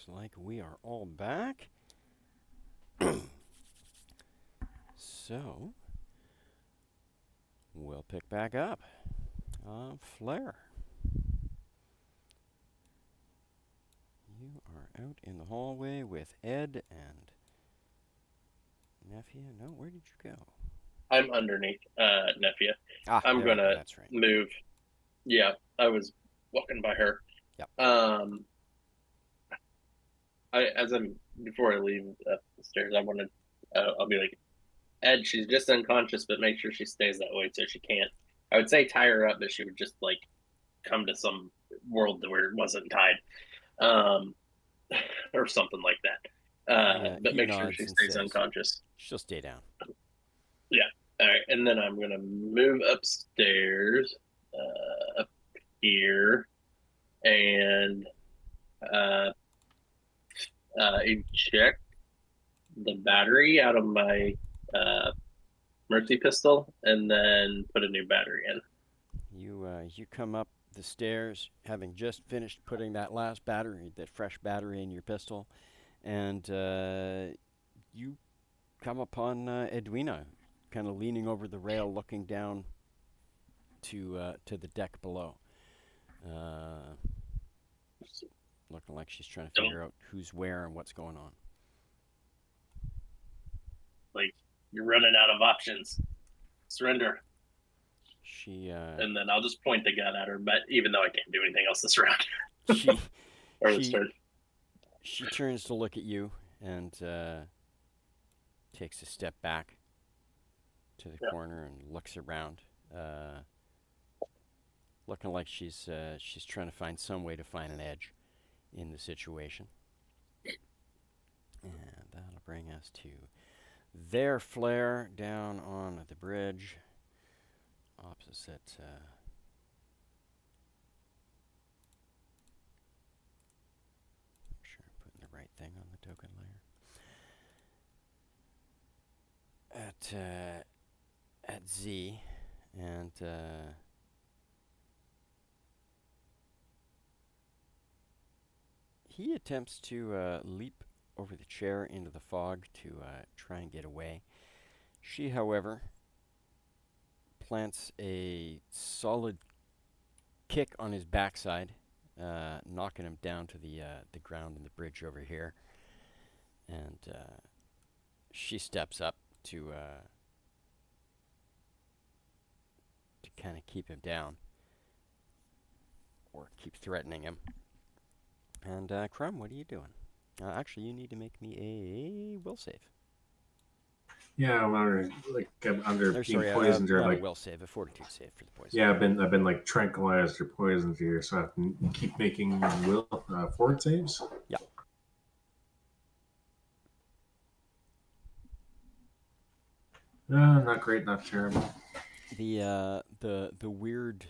Looks like we are all back. So, we'll pick back up. Flare. You are out in the hallway with Ed and Nephew. No, where did you go? I'm underneath Nephew. Ah, I'm there we go, gonna that's right. move. Yeah, I was walking by her. Yep. Before I leave up the stairs, I'll be like, Ed, she's just unconscious, but make sure she stays that way so she can't. I would say tie her up, but she would just like come to some world where it wasn't tied, um, or something like that. But He make sure nods she and stays says, unconscious. she'll stay down. Yeah. All right, and then I'm gonna move upstairs, up here, and eject the battery out of my mercy pistol, and then put a new battery in. You come up the stairs, having just finished putting that fresh battery in your pistol, and you come upon Edwina, kind of leaning over the rail, looking down to the deck below, looking like she's trying to figure out who's where and what's going on. Like, you're running out of options. Surrender. And then I'll just point the gun at her, but even though I can't do anything else this round. Or this turn. She turns to look at you and takes a step back to the corner and looks around, looking like she's trying to find some way to find an edge in the situation. And that'll bring us to their flare down on the bridge, opposite. Make sure I'm putting the right thing on the token layer. At Z, and he attempts to leap over the chair into the fog to try and get away. She, however, plants a solid kick on his backside, knocking him down to the ground in the bridge over here. And she steps up to kind of keep him down, or keep threatening him. And Crumb, what are you doing? Actually, you need to make me a will save. Yeah, I'm under being poisoned or not like a will save, a fortitude save for the poison. Yeah, I've been like tranquilized or poisoned here, so I have to keep making forward saves. Yeah. Not great, not terrible. The weird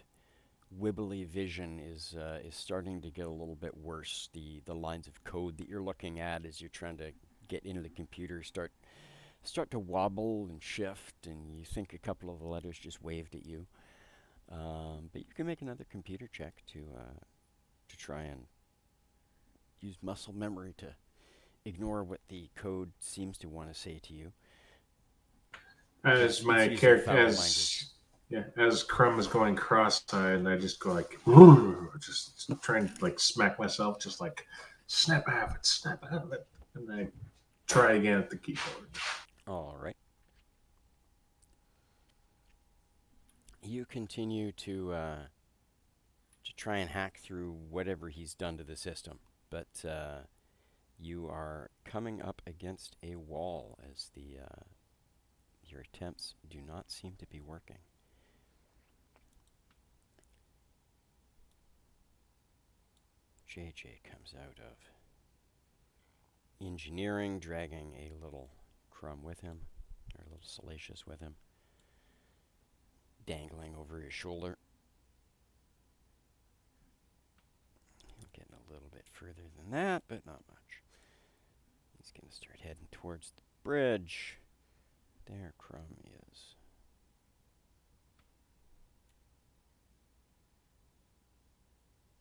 wibbly vision is starting to get a little bit worse. The lines of code that you're looking at as you're trying to get into the computer start to wobble and shift, and you think a couple of the letters just waved at you. But you can make another computer check to try and use muscle memory to ignore what the code seems to want to say to you. As my character, as Crumb is going cross-eyed, I just go like, just trying to like smack myself, just like snap out of it, and I try again at the keyboard. All right. You continue to try and hack through whatever he's done to the system, but you are coming up against a wall as your attempts do not seem to be working. JJ comes out of engineering, dragging a little Crumb with him, or a little Salacious with him, dangling over his shoulder. Getting a little bit further than that, but not much. He's going to start heading towards the bridge. There Crumb is.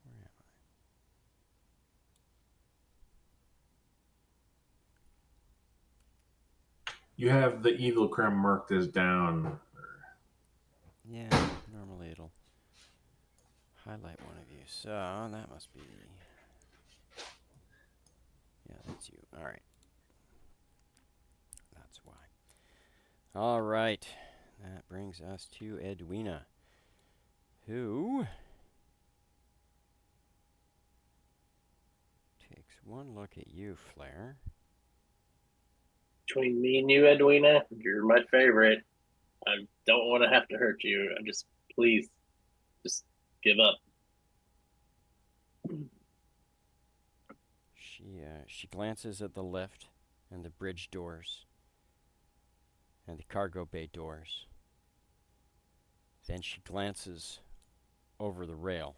Where am You have the evil crumb marked as down. Yeah, normally it'll highlight one of you. So that must be. Yeah, that's you. All right. That's why. All right. That brings us to Edwina, who takes one look at you, Flair. Between me and you, Edwina, you're my favorite. I don't want to have to hurt you. I just, please, just give up. She glances at the lift and the bridge doors and the cargo bay doors. Then she glances over the rail,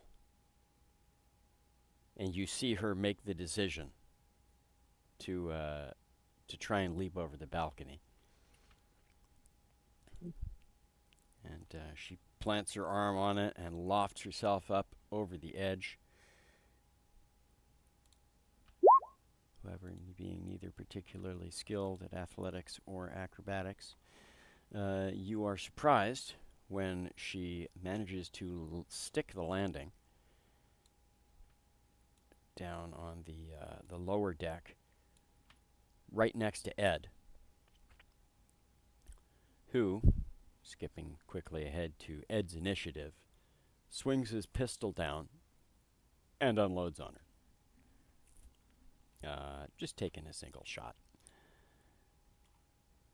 and you see her make the decision to try and leap over the balcony. And she plants her arm on it and lofts herself up over the edge. However, being neither particularly skilled at athletics or acrobatics, you are surprised when she manages to stick the landing down on the lower deck, right next to Ed, who, skipping quickly ahead to Ed's initiative, swings his pistol down and unloads on her. Just taking a single shot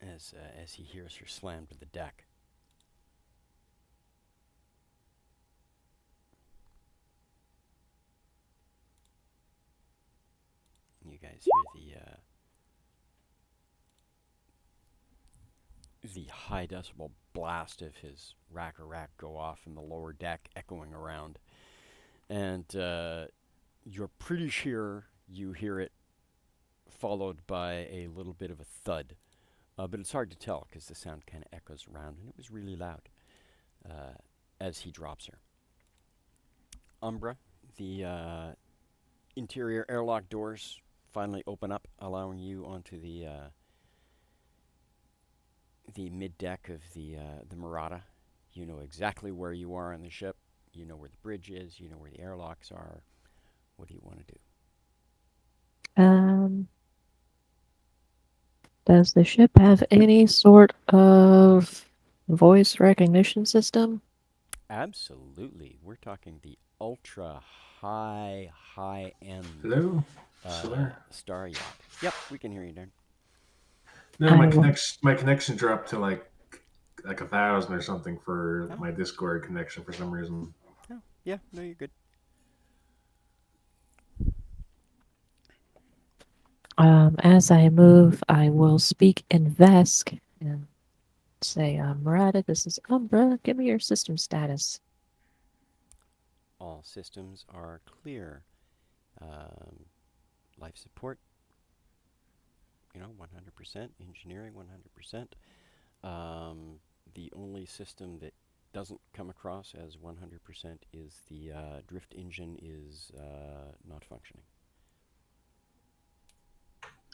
as he hears her slam to the deck. You guys hear the high decibel blast of his rack go off in the lower deck, echoing around. And you're pretty sure you hear it followed by a little bit of a thud. But it's hard to tell because the sound kind of echoes around, and it was really loud as he drops her. Umbra, the interior airlock doors finally open up, allowing you onto the mid deck of the Murata. You know exactly where you are on the ship. You know where the bridge is. You know where the airlocks are. What do you want to do? Does the ship have any sort of voice recognition system? Absolutely. We're talking the ultra high end Hello? Still there? star yacht. Yep, we can hear you, Darren. No, my connection dropped to like 1,000 or something for my Discord connection for some reason. Oh, yeah, no, you're good. As I move, I will speak in Vesk and say, Murata, this is Umbra. Give me your system status. All systems are clear. Life support, 100%. Engineering, 100%. The only system that doesn't come across as 100% is the drift engine is not functioning.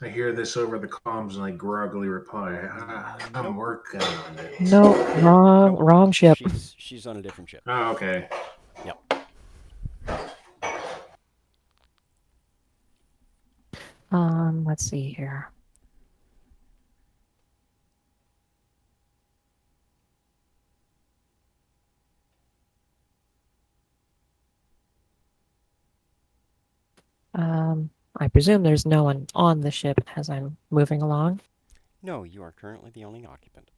I hear this over the comms and I groggily reply, I'm Nope. working on it. No, wrong ship. She's on a different ship. Oh, okay. Yep. Let's see here. I presume there's no one on the ship as I'm moving along. No, you are currently the only occupant.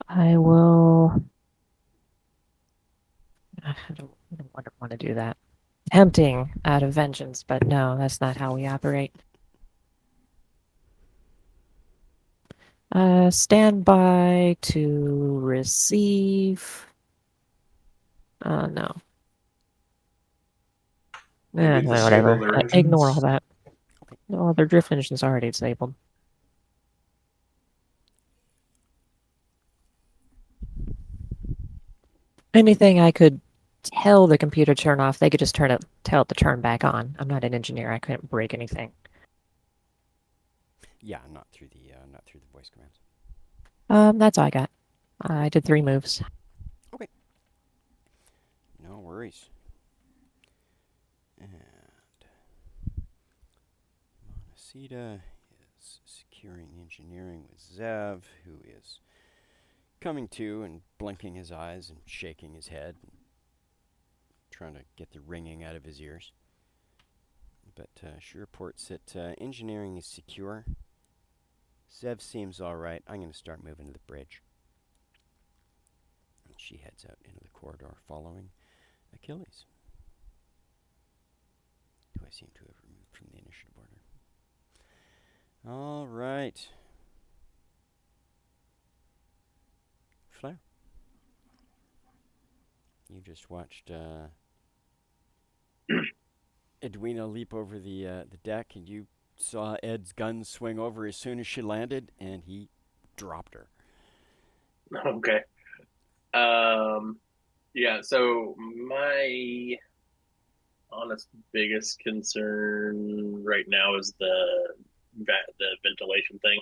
I will. I don't want to do that. Tempting out of vengeance, but no, that's not how we operate. Stand by to receive. No. Maybe Whatever. disable their engines. Ignore all that. No, their drift engine's already disabled. Anything I could tell the computer to turn off, they could just tell it to turn back on. I'm not an engineer. I couldn't break anything. Yeah, not through the voice commands. That's all I got. I did 3 moves. Okay. No worries. And Montecito is securing engineering with Zev, who is coming to and blinking his eyes and shaking his head and trying to get the ringing out of his ears. But she reports that engineering is secure. Zev seems all right. I'm going to start moving to the bridge. And she heads out into the corridor following Achilles, who I seem to have removed from the initiative order. All right. Flair. You just watched Edwina leap over the deck, and you saw Ed's gun swing over as soon as she landed, and he dropped her. Okay. Yeah, so my honest biggest concern right now is the ventilation thing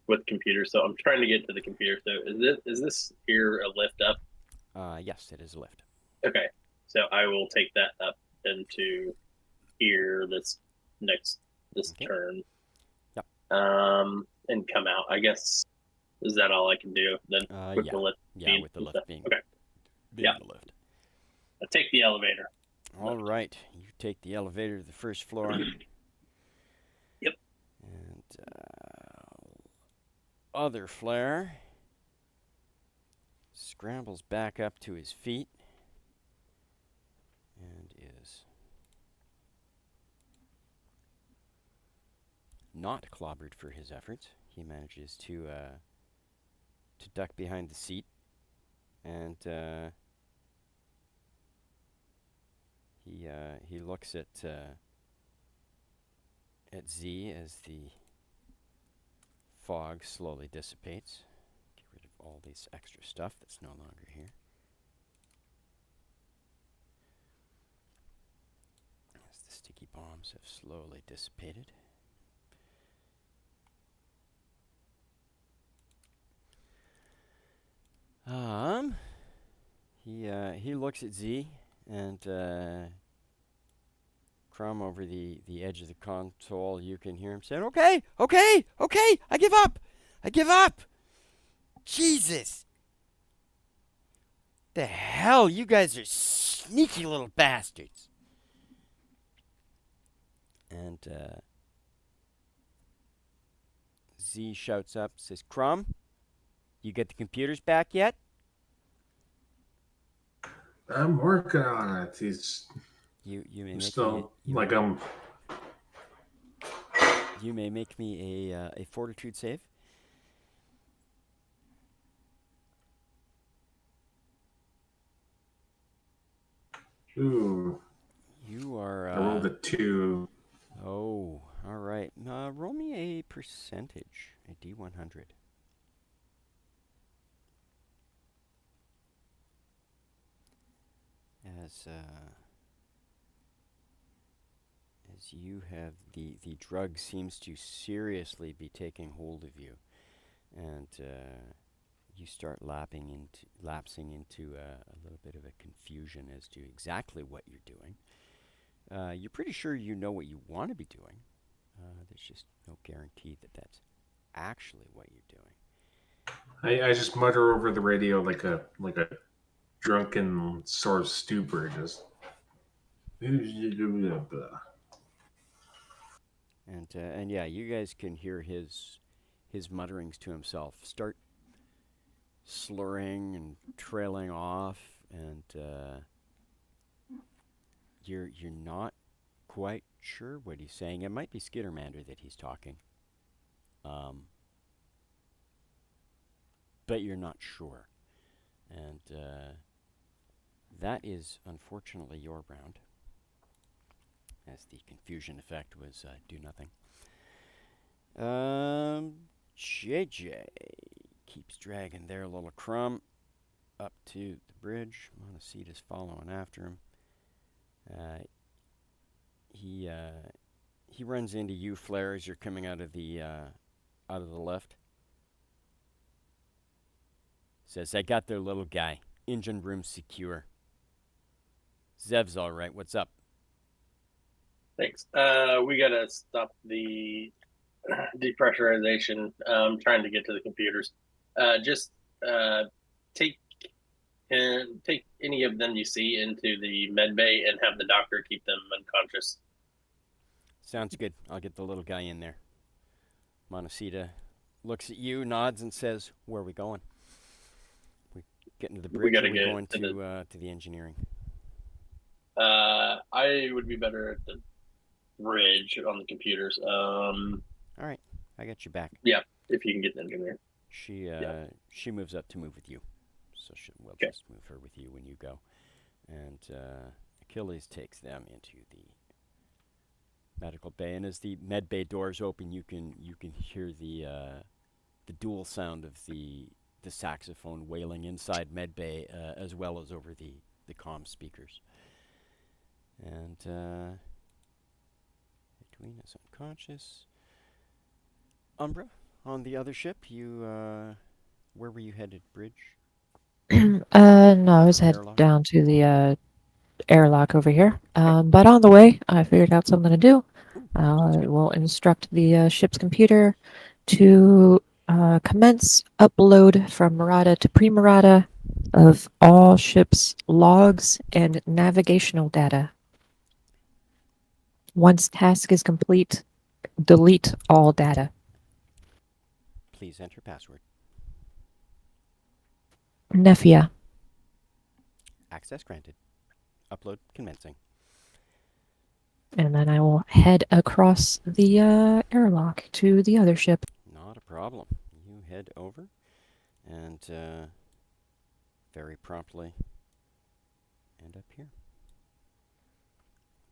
with computers. So I'm trying to get to the computer. So is this here a lift up? Yes, it is a lift. Okay. So I will take that up into here this Okay. turn. Yep. And come out. I guess is that all I can do then with Yeah. the lift? Yeah, with the lift stuff? being Okay. Yeah. the lift. I take the elevator. All right. You take the elevator to the first floor. Yep. And other Flair scrambles back up to his feet and is not clobbered for his efforts. He manages to duck behind the seat, and he looks at Z as the fog slowly dissipates. Get rid of all this extra stuff that's no longer here. As the sticky bombs have slowly dissipated. He looks at Z and Crumb over the edge of the console. You can hear him saying, "Okay, okay, okay, I give up, I give up." Jesus, the hell, you guys are sneaky little bastards. And Z shouts up, says, "Crumb, you get the computers back yet?" I'm working on it. You may I'm make me still like I'm. you may make me a fortitude save. Ooh, You are I rolled a 2. oh, all right. Roll me a percentage, a D100. As you have the drug seems to seriously be taking hold of you, and you start lapsing into a little bit of a confusion as to exactly what you're doing. You're pretty sure you know what you want to be doing. There's just no guarantee that that's actually what you're doing. I just mutter over the radio like a drunken sort of stupor, just. And yeah, you guys can hear his mutterings to himself start slurring and trailing off, and you're not quite sure what he's saying. It might be Skittermander that he's talking, but you're not sure, and that is unfortunately your round, as the confusion effect was do nothing. JJ keeps dragging their little crumb. up to the bridge. Montecito's following after him. He runs into you, Flare, as you're coming out of the lift. Says, I got their little guy. Engine room secure. Zev's all right. What's up? Thanks. We gotta stop the depressurization. Trying to get to the computers. Just take take any of them you see into the med bay and have the doctor keep them unconscious. Sounds good. I'll get the little guy in there. Montecito looks at you, nods, and says, where are we going? We getting to the bridge, or are we going to the engineering? I would be better at the bridge on the computers. All right, I got your back. Yeah, if you can get the engineer. She moves up to move with you, so we'll just move her with you when you go. And Achilles takes them into the medical bay, and as the med bay doors open, you can hear the dual sound of the saxophone wailing inside med bay, as well as over the comm speakers. And Edwin is unconscious. Umbra, on the other ship, you where were you headed? Bridge? No, I was headed down to the airlock over here. But on the way, I figured out something to do. We'll instruct the ship's computer to commence upload from Murata to pre-Murata of all ship's logs and navigational data. Once task is complete, delete all data. Please enter password. Nephia. Access granted. Upload commencing. And then I will head across the airlock to the other ship. Not a problem. You head over, and very promptly end up here.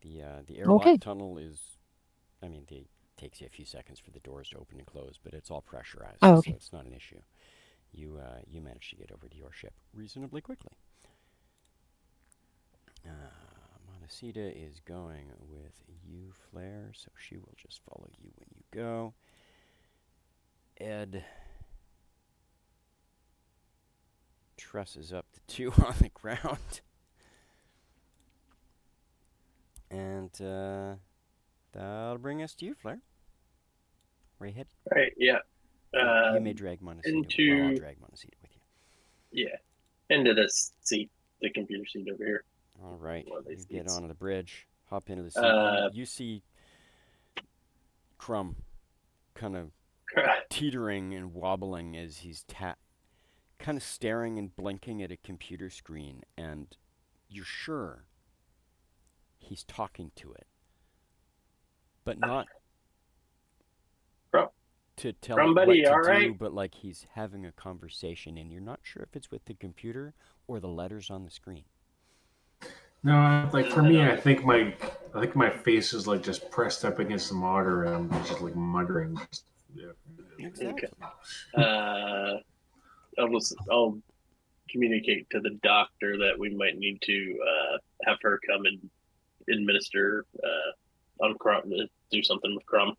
The airlock tunnel is, it takes you a few seconds for the doors to open and close, but it's all pressurized, so it's not an issue. You managed to get over to your ship reasonably quickly. Montecito is going with you, Flare, so she will just follow you when you go. Ed trusses up the two on the ground. And that'll bring us to you, Flare. Where you headed? Right, yeah. You may drag Montecito. I'll drag Montecito with you. Yeah. Into this seat, the computer seat over here. All right. You get onto the bridge, hop into the seat. You see Crumb kind of teetering and wobbling as he's kind of staring and blinking at a computer screen, and you're sure he's talking to it, but not to tell it what to do, but like he's having a conversation, and you're not sure if it's with the computer or the letters on the screen. No, like for me, I think my face is like just pressed up against the monitor, and I'm just like muttering. Exactly. I'll communicate to the doctor that we might need to have her come and administer on Crumb, do something with Crumb.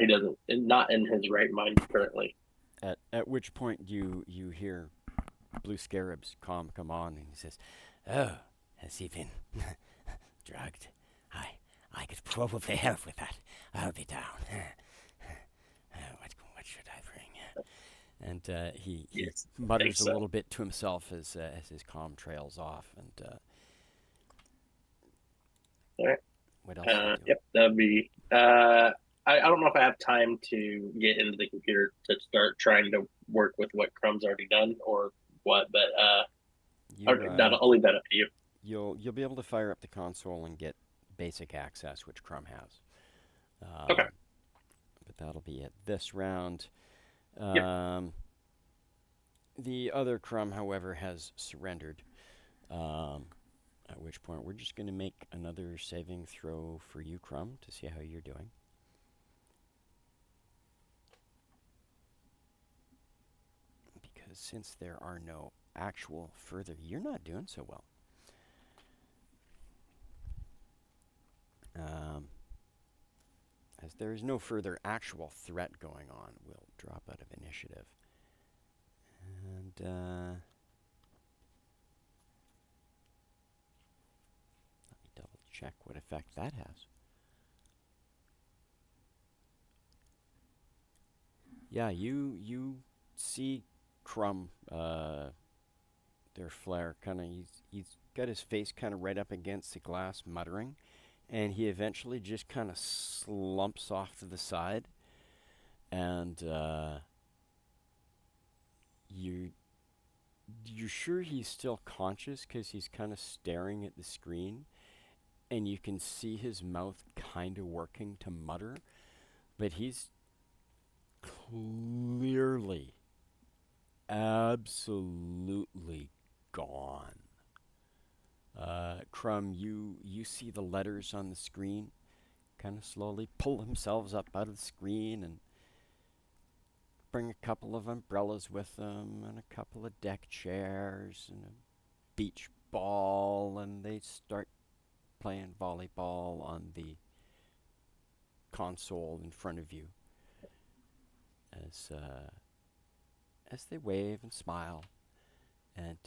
He doesn't, not in his right mind currently. At which point you hear Blue Scarab's comm come on, and he says, "Oh, has he been drugged? I could probably help with that. I'll be down. What should I bring?" And he mutters a little bit to himself as his comm trails off. And all right. What else? Are you doing? Yep, that'd be. I don't know if I have time to get into the computer to start trying to work with what Crumb's already done or what, but I'll leave that up to you. You'll be able to fire up the console and get basic access, which Crumb has. Okay. But that'll be it this round. Yep. The other Crumb, however, has surrendered. At which point we're just going to make another saving throw for you, Crumb, to see how you're doing. Because since there are no actual further. You're not doing so well. As there is no further actual threat going on, we'll drop out of initiative. And let me double check what effect that has. Yeah, you see Crumb, their flare, kind of, he's got his face kind of right up against the glass, muttering, and he eventually just kind of slumps off to the side, and you're sure he's still conscious because he's kind of staring at the screen, and you can see his mouth kind of working to mutter, but he's clearly, absolutely gone. Crumb, you see the letters on the screen kind of slowly pull themselves up out of the screen and bring a couple of umbrellas with them and a couple of deck chairs and a beach ball, and they start playing volleyball on the console in front of you as they wave and smile, and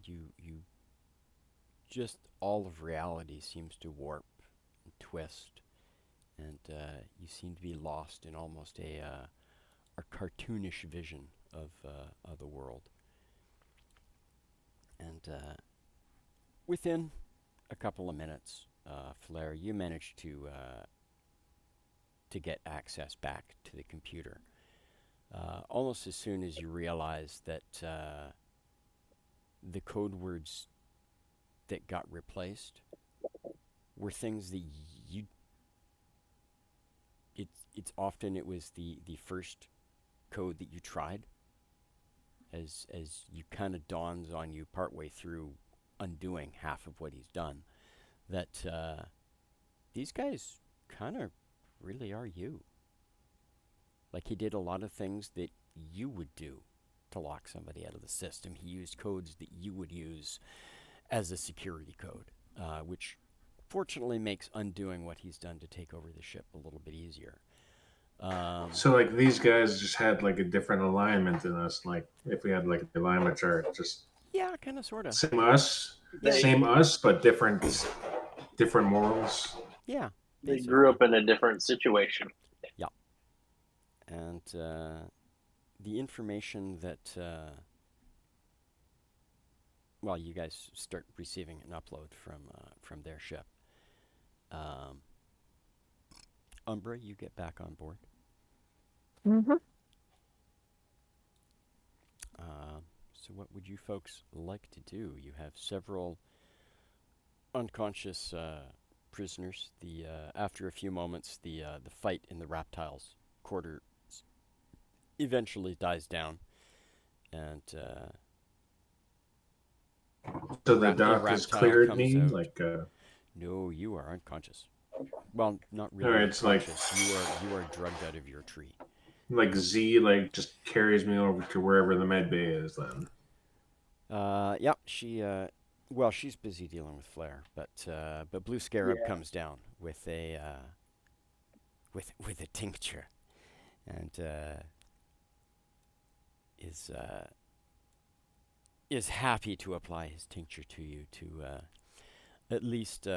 you just all of reality seems to warp and twist, and you seem to be lost in almost a cartoonish vision of the world. And within a couple of minutes, Flare, you managed to get access back to the computer. Almost as soon as you realize that the code words that got replaced were things that you. It's often it was the first code that you tried, as you kind of dawns on you partway through undoing half of what he's done, that these guys kind of really are you. Like, he did a lot of things that you would do to lock somebody out of the system. He used codes that you would use as a security code, which fortunately makes undoing what he's done to take over the ship a little bit easier. So like these guys just had like a different alignment than us. Like if we had like the alignment chart, just Yeah, kind of, sort of. They same us, but different morals. Yeah, they basically. grew up in a different situation. Yeah. And the information that, well, you guys start receiving an upload from their ship. Umbra, you get back on board. Mm-hmm. So what would you folks like to do? You have several unconscious prisoners. The after a few moments, the fight in the reptiles' quarters eventually dies down, and So the a doc has reptile cleared comes me. out. Like No, you are unconscious. Well, not all really right, it's like unconscious. You are drugged out of your tree. Z like just carries me over to wherever the med bay is. Then Yeah, she. Well, she's busy dealing with Flare, but Blue Scarab comes down with a with a tincture, and is happy to apply his tincture to you to at least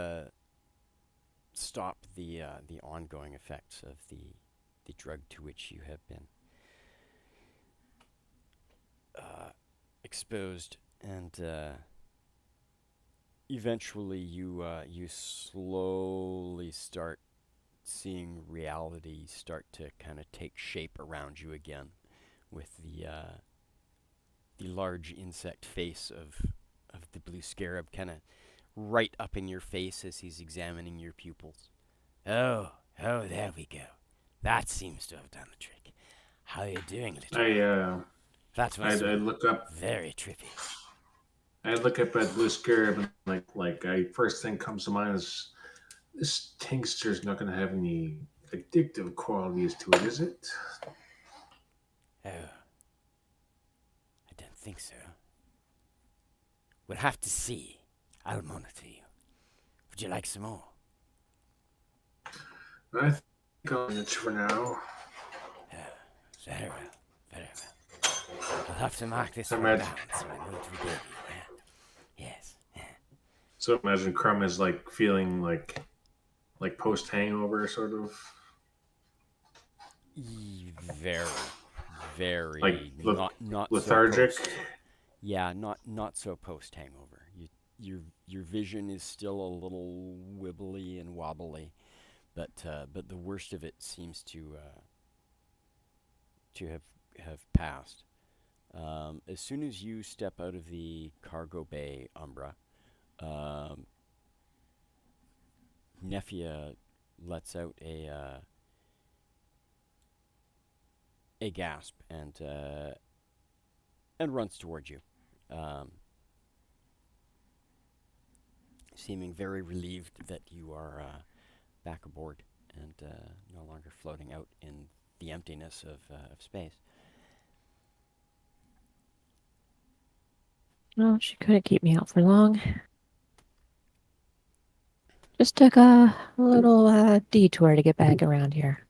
stop the ongoing effects of the drug to which you have been exposed, and eventually you slowly start seeing reality start to kind of take shape around you again, with the large insect face of the blue scarab kind of right up in your face as he's examining your pupils. Oh, there we go. That seems to have done the trick. How are you doing, little I one? That I must have been look up. very trippy. I look up at Blue Scarab and I first thing comes to mind is this tincture is not going to have any addictive qualities to it, is it? Oh, I don't think so. We'll have to see. I'll monitor you. Would you like some more? I think I'll manage for now. Very well. Very well. I'll have to mark this I one imagine, down so I know what we gave you. Yes. so imagine Crumb is like feeling like post hangover sort of Very, like very not so lethargic. post. Yeah, not so post hangover. Your vision is still a little wibbly and wobbly, but the worst of it seems to have passed. As soon as you step out of the cargo bay, Umbra, um, Nefia lets out a gasp and runs towards you, um, seeming very relieved that you are back aboard and no longer floating out in the emptiness of space. No, she couldn't keep me out for long. Just took a little detour to get back around here.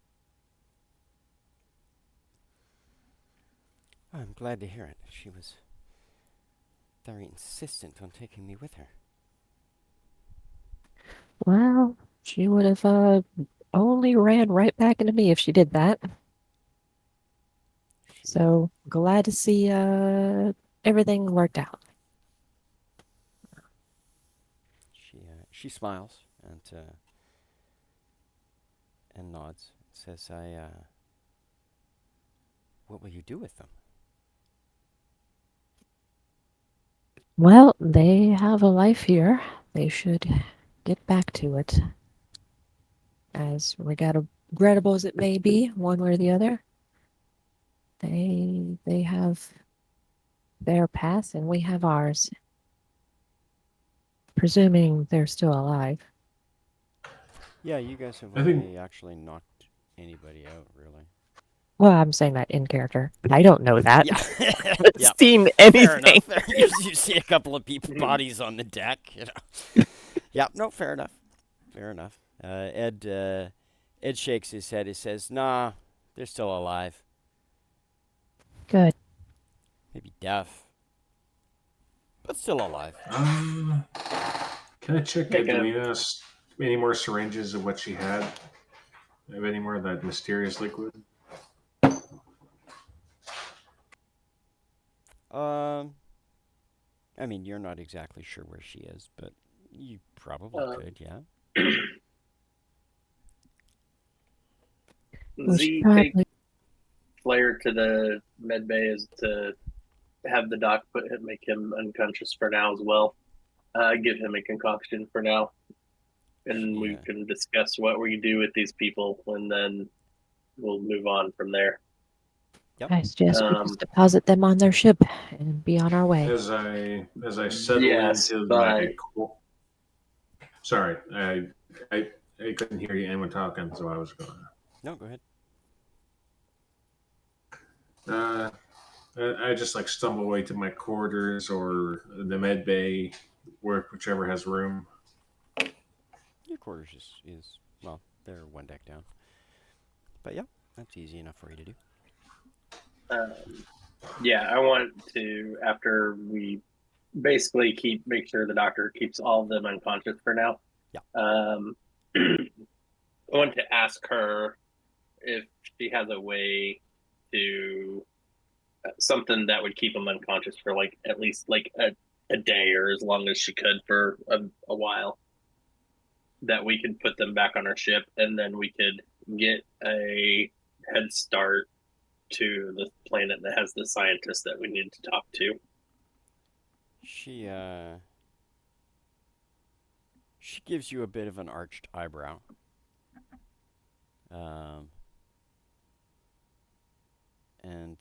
I'm glad to hear it. She was very insistent on taking me with her. Well, she would have only ran right back into me if she did that. She So glad to see everything worked out. she smiles and nods. Says, what will you do with them? Well, they have a life here. They should get back to it. As regrettable as it may be, one way or the other, they have their path and we have ours. Presuming they're still alive. Yeah, you guys have I think only actually knocked anybody out, really. Well, I'm saying that in character. I don't know that. Yeah, I haven't yeah. seen Fair anything. enough. You see a couple of people bodies on the deck. Yeah, no, fair enough. Fair enough. Ed shakes his head. He says, "Nah, they're still alive. Good. Maybe deaf, but still alive." Can I check Make a Edwina's any more syringes of what she had? Have any more of that mysterious liquid? Um, I mean, you're not exactly sure where she is, but you probably uh, could, yeah. We should Z take probably. Flair to the med bay is to have the doc make him unconscious for now as well. Give him a concoction for now, and She, we can discuss what we do with these people, and then we'll move on from there. yep. I suggest we Um, just deposit them on their ship and be on our way. As I settle yes, into but my sorry, I couldn't hear you anyone talking, so I was going. No, go ahead. Uh, I just like stumble away to my quarters or the med bay, whichever has room. Your quarters is well, they're one deck down. But yeah, that's easy enough for you to do. yeah, I want to after we basically make sure the doctor keeps all of them unconscious for now. Yeah. I want to ask her if she has a way to something that would keep them unconscious for like at least like a day or as long as she could for a while that we could put them back on our ship and then we could get a head start to the planet that has the scientists that we need to talk to. She she gives you a bit of an arched eyebrow. Um, and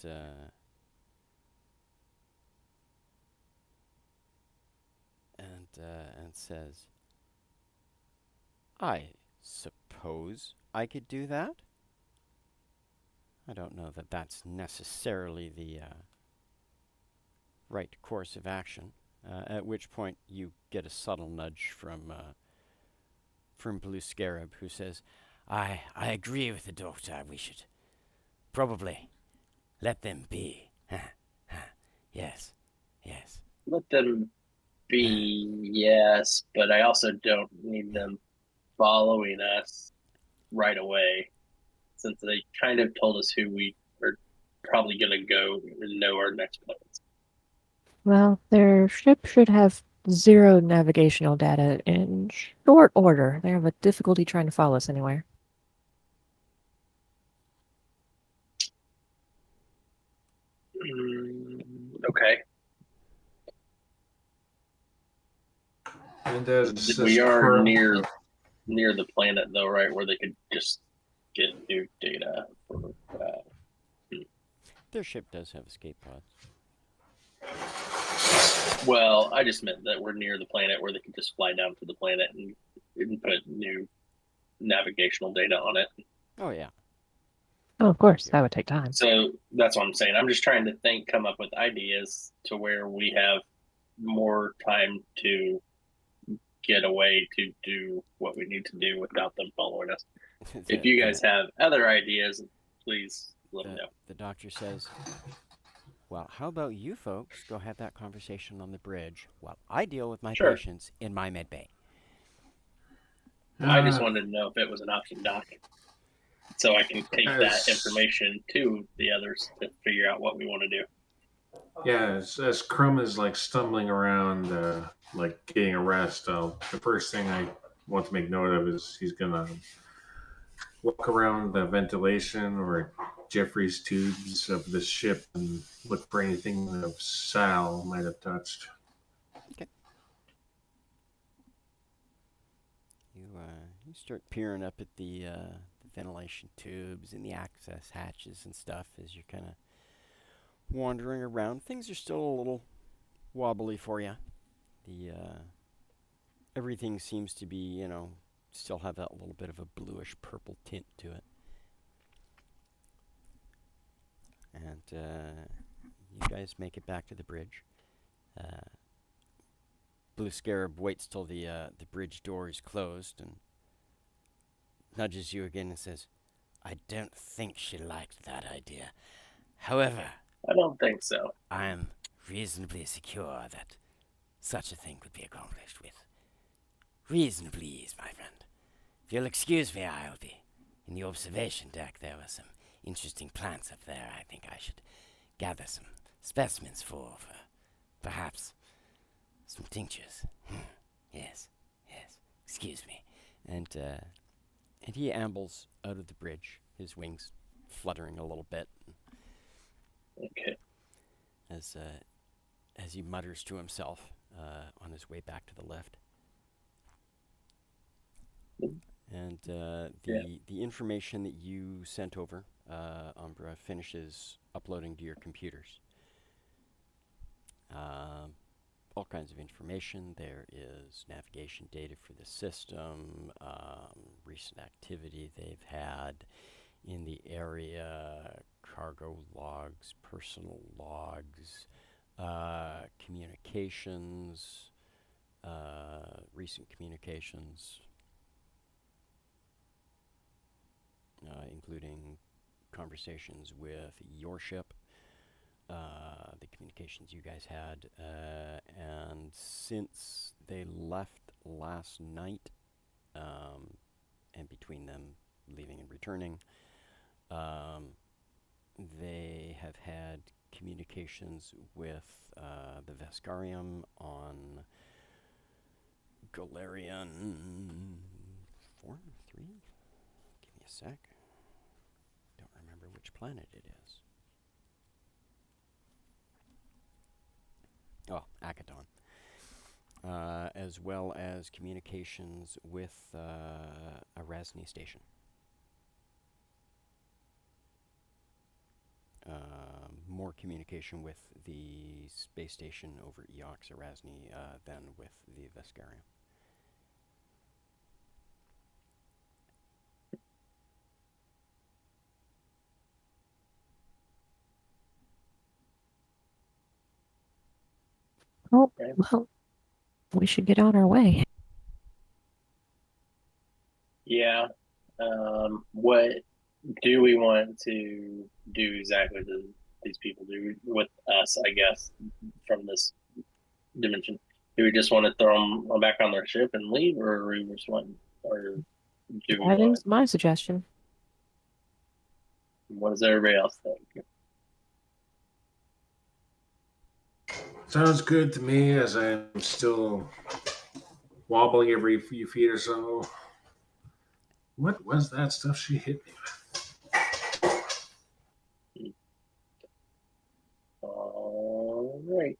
and says, "I suppose I could do that. I don't know that that's necessarily the right course of action. At which point you get a subtle nudge from Blue Scarab, who says, I agree with the doctor. We should probably let them be. Yes, yes. Let them be, yes, but I also don't need them following us right away, since they kind of told us who we are probably going to go and know our next plans. Well, their ship should have 0 navigational data in short order. They have a difficulty trying to follow us anywhere. Okay. And as We are Crumb, near the planet, though, right, where they could just get new data for Their ship does have escape pods. Well, I just meant that we're near the planet where they could just fly down to the planet and put new navigational data on it. Oh, yeah. Oh, of course, that would take time. So that's what I'm saying. I'm just trying to come up with ideas to where we have more time to get away to do what we need to do without them following us. If you guys have other ideas, please let me know. The doctor says, well, how about you folks go have that conversation on the bridge while I deal with my Sure. patients in my med bay? I just wanted to know if it was an option, Doc, so I can take that information to the others to figure out what we want to do. yeah, as Crumb is like stumbling around, like getting a rest, the first thing I want to make note of is he's gonna walk around the ventilation or Jeffrey's tubes of the ship and look for anything that Sal might have touched. Okay. You start peering up at the ventilation tubes and the access hatches and stuff as you're kind of wandering around. Things are still a little wobbly for you. The everything seems to be, still have that little bit of a bluish purple tint to it. And you guys make it back to the bridge. Blue Scarab waits till the bridge door is closed and nudges you again and says, I don't think she liked that idea. However, I don't think so. I am reasonably secure that such a thing could be accomplished with reasonable ease, my friend. If you'll excuse me, I'll be in the observation deck. There were some interesting plants up there. I think I should gather some specimens for perhaps some tinctures. Yes. Excuse me. And he ambles out of the bridge, his wings fluttering a little bit. Okay. As he mutters to himself on his way back to the lift. And the information that you sent over, Umbra, finishes uploading to your computers. All kinds of information. There is navigation data for the system, recent activity they've had in the area, cargo logs, personal logs, communications, recent communications, including conversations with your ship, the communications you guys had, and since they left last night, and between them leaving and returning, they have had communications with the Vescarium on Galarian 4, 3? Give me a sec. Don't remember which planet it is. Oh, Akaton. As well as communications with a Rasni station. More communication with the space station over Eox Erasni than with the Vescarium. Oh, Okay. well, we should get on our way. Yeah. What do we want to do exactly to these people do with us, I guess, from this dimension? Do we just want to throw them back on their ship and leave, or we just want, or do we That want? is my suggestion. What does everybody else think? Sounds good to me as I'm still wobbling every few feet or so. What was that stuff she hit me All right.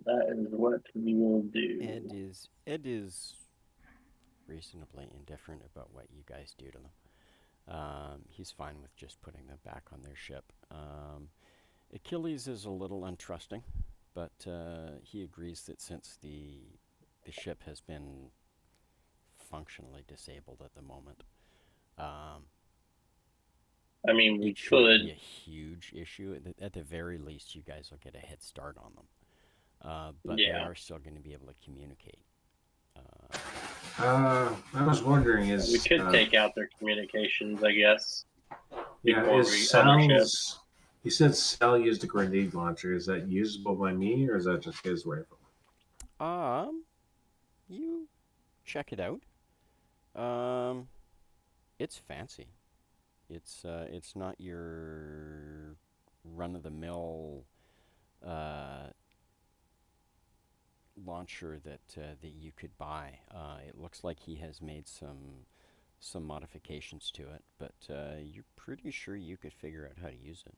That is what we will do. Ed is reasonably indifferent about what you guys do to them. He's fine with just putting them back on their ship. Achilles is a little untrusting, but he agrees that since the ship has been functionally disabled at the moment, I mean, we it shouldn't be could. a huge issue. At the very least, you guys will get a head start on them. But they Yeah. are still going to be able to communicate. I was wondering, We is could take out their communications, I guess, yeah, before is we on their ship. Sal's? He said Sal used a grenade launcher. Is that usable by me, or is that just his rifle? You check it out. Um, it's fancy. It's not your run of the mill uh, launcher that you could buy. It looks like he has made some modifications to it, but you're pretty sure you could figure out how to use it.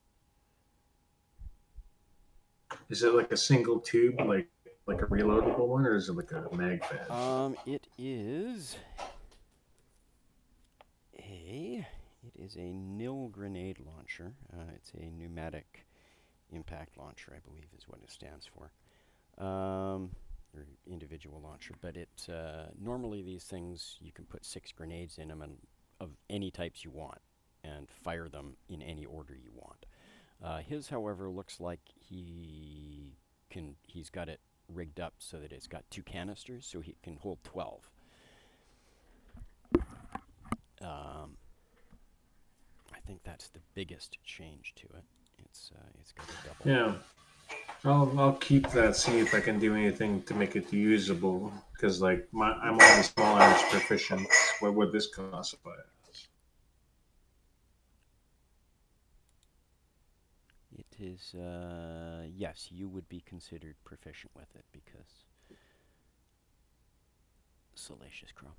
Is it like a single tube, like a reloadable one, or is it like a mag fed? It is a nil grenade launcher. It's a pneumatic impact launcher, I believe, is what it stands for. Or individual launcher, but it normally these things you can put 6 grenades in them and of any types you want and fire them in any order you want. His, however, looks like he's got it rigged up so that it's got 2 canisters, so he can hold 12. I think that's the biggest change to it. It's got a double. Yeah, I'll keep that. See if I can do anything to make it usable. Because like I'm only small arms proficient. What would this classify as? It is, yes, you would be considered proficient with it because Salacious Chrome.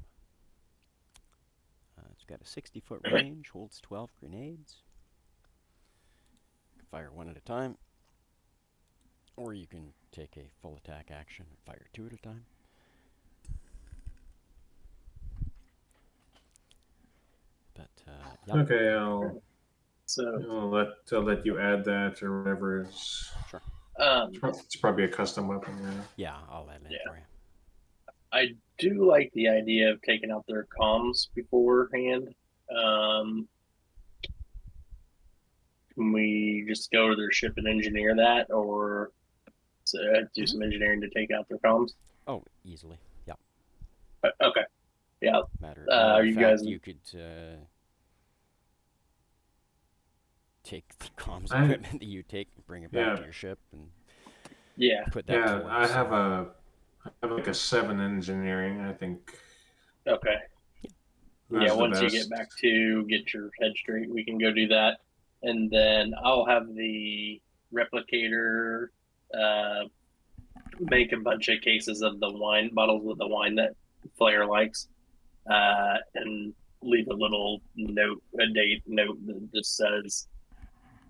It's got a 60-foot range, holds 12 grenades. You can fire 1 at a time, or you can take a full attack action and fire 2 at a time. But yeah. Okay, So, I'll let you add that or whatever. Sure. It's probably a custom weapon. Yeah, I'll add it in for you. I do like the idea of taking out their comms beforehand. Can we just go to their ship and engineer that, or do some engineering to take out their comms? Oh, easily. Yeah. Okay. Yeah. Matter Are of you fact, guys? you could take the comms I equipment that you take and bring it back to your ship and Yeah. put that yeah. towards. I have like a 7 engineering. I think. Okay. Who Yeah. has the Once you get best? back to get your head straight, we can go do that, and then I'll have the replicator make a bunch of cases of the wine bottles with the wine that Flair likes, and leave a little note, a date note that just says,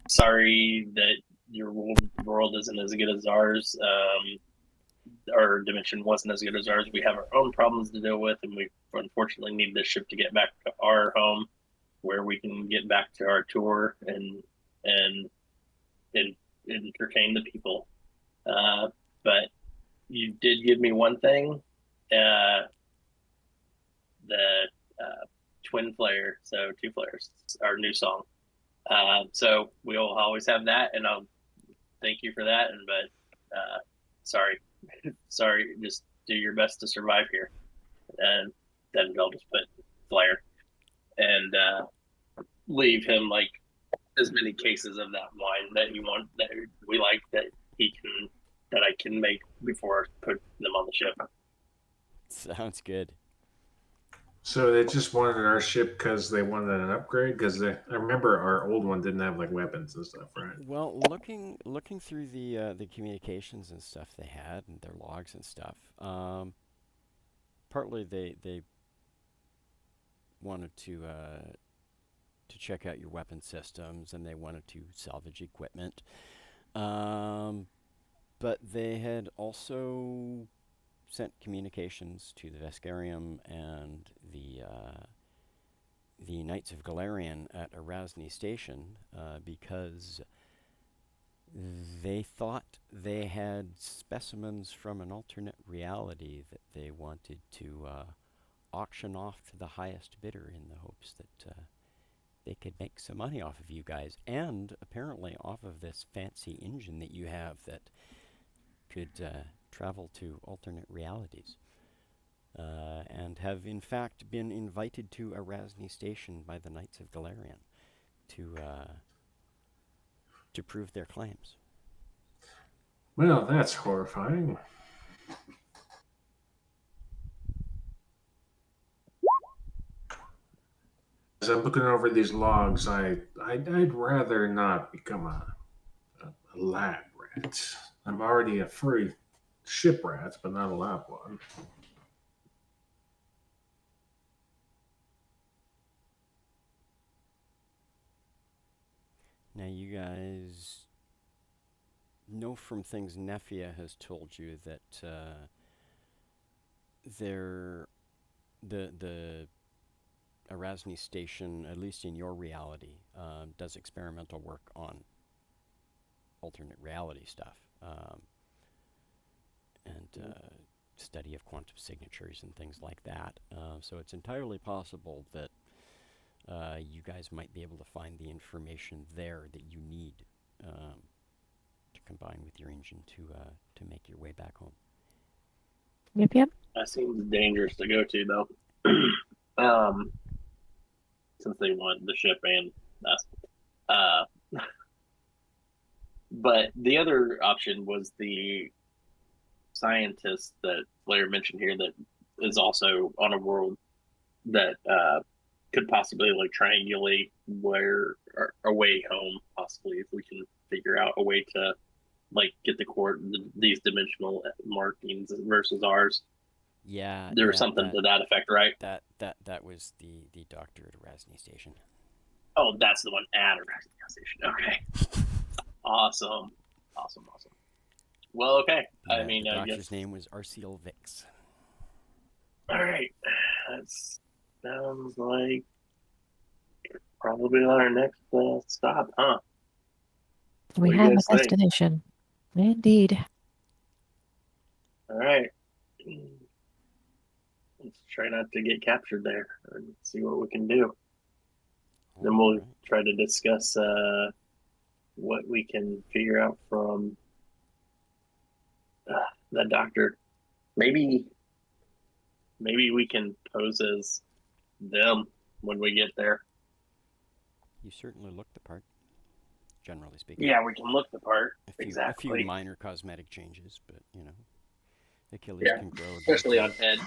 "Sorry that your world isn't as good as ours. Our dimension wasn't as good as ours. We have our own problems to deal with, and we unfortunately need this ship to get back to our home, where we can get back to our tour and, and entertain the people. But you did give me one thing, the twin flare, so 2 flares, our new song. So we'll always have that, and I'll thank you for that, but sorry, sorry. Just do your best to survive here, and then they'll just put Flair and leave him like as many cases of that wine that you want that we like that I can make before putting them on the ship. Sounds good. So they just wanted our ship because they wanted an upgrade. Because I remember our old one didn't have like weapons and stuff, right? Well, looking through the communications and stuff they had and their logs and stuff, partly they wanted to check out your weapon systems and they wanted to salvage equipment. Um, but they had also sent communications to the Vescarium and the Knights of Galarian at Erasni Station because they thought they had specimens from an alternate reality that they wanted to auction off to the highest bidder in the hopes that they could make some money off of you guys and apparently off of this fancy engine that you have that could travel to alternate realities. And have in fact been invited to Erasni Station by the Knights of Galarian to prove their claims. Well, that's horrifying. As I'm looking over these logs, I'd rather not become a lab rat. I'm already a furry ship rat, but not a lab one. Now you guys know from things Nefia has told you that the Erasni Station, at least in your reality, does experimental work on alternate reality stuff and study of quantum signatures and things like that. So it's entirely possible that you guys might be able to find the information there that you need to combine with your engine to make your way back home. Yep. That seems dangerous to go to though. Since they want the ship and us. But the other option was the scientist that Blair mentioned here that is also on a world that could possibly like triangulate where a way home, possibly if we can figure out a way to like get these dimensional markings versus ours. Yeah, There was something to that effect, right? That was the doctor at Erasni Station. Oh, that's the one at Erasni Station. Okay. Awesome. Well, okay. I mean, the I doctor's guess name was Arcel Vix. all right. That sounds like probably our next stop, huh? We What do you have a guys think? destination. Indeed. All right. Let's try not to get captured there and see what we can do. Then we'll try to discuss what we can figure out from the doctor. Maybe we can pose as them when we get there. You certainly look the part, generally speaking. Yeah, we can look the part. A few minor cosmetic changes, but you know, Achilles can grow. Especially on Ed.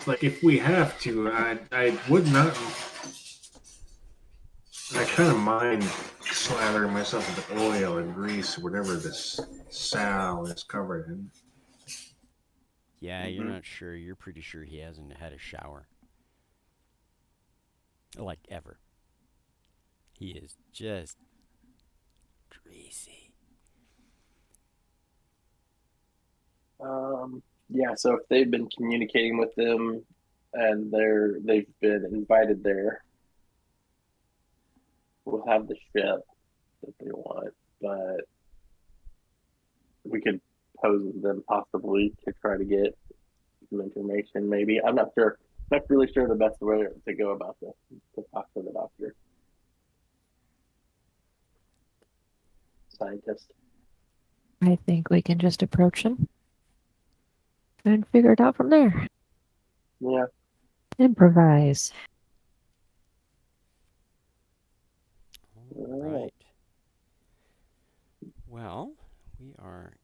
Like if we have to, I would not. I kind of mind slathering myself with oil and grease, whatever this Sal is covered in. Yeah, you're not sure. You're pretty sure he hasn't had a shower. Like ever. He is just greasy. Yeah, so if they've been communicating with them and they've been invited there, we'll have the ship that they want, but we could pose with them possibly to try to get some information. Maybe I'm not sure. Not really sure the best way to go about this. To talk to the doctor, scientist. I think we can just approach him and figure it out from there. Yeah. Improvise. All right. Well, we are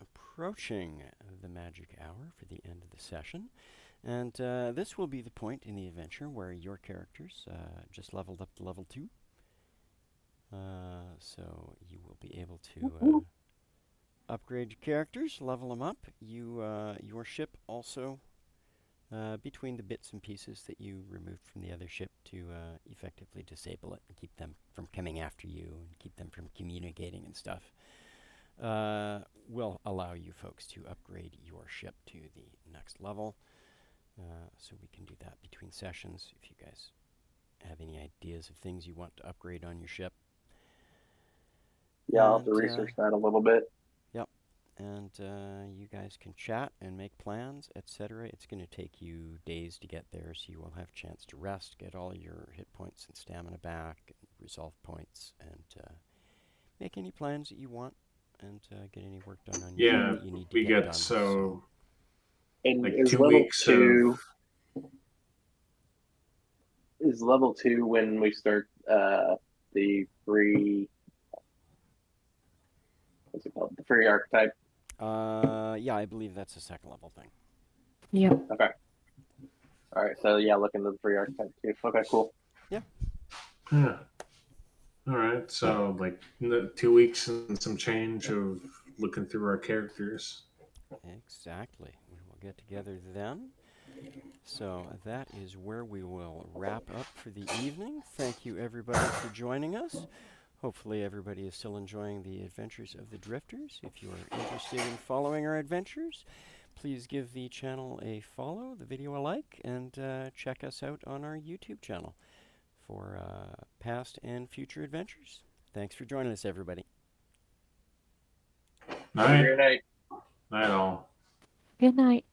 approaching the magic hour for the end of the session. And this will be the point in the adventure where your characters just leveled up to level 2. So you will be able to upgrade your characters, level them up. Your ship also, between the bits and pieces that you removed from the other ship to effectively disable it and keep them from coming after you and keep them from communicating and stuff, will allow you folks to upgrade your ship to the next level. So we can do that between sessions if you guys have any ideas of things you want to upgrade on your ship. Yeah, I'll have to research that a little bit. Yep. And you guys can chat and make plans, etc. It's going to take you days to get there, so you will have a chance to rest, get all your hit points and stamina back, and resolve points, and make any plans that you want, and get any work done on your ship Yeah, that you need to we get get done. so And like is 2 level weeks two of is level 2 when we start the free what's it called? The free archetype. Yeah, I believe that's a second level thing. Yep. Okay. All right. So yeah, look into the free archetype too. Okay, cool. yeah. All right, so like 2 weeks and some change of looking through our characters. Exactly. We will get together then. So that is where we will wrap up for the evening. Thank you, everybody, for joining us. Hopefully, everybody is still enjoying the adventures of the Drifters. If you are interested in following our adventures, please give the channel a follow, the video a like, and check us out on our YouTube channel for past and future adventures. Thanks for joining us, everybody. Have a great night. Night all. Good night.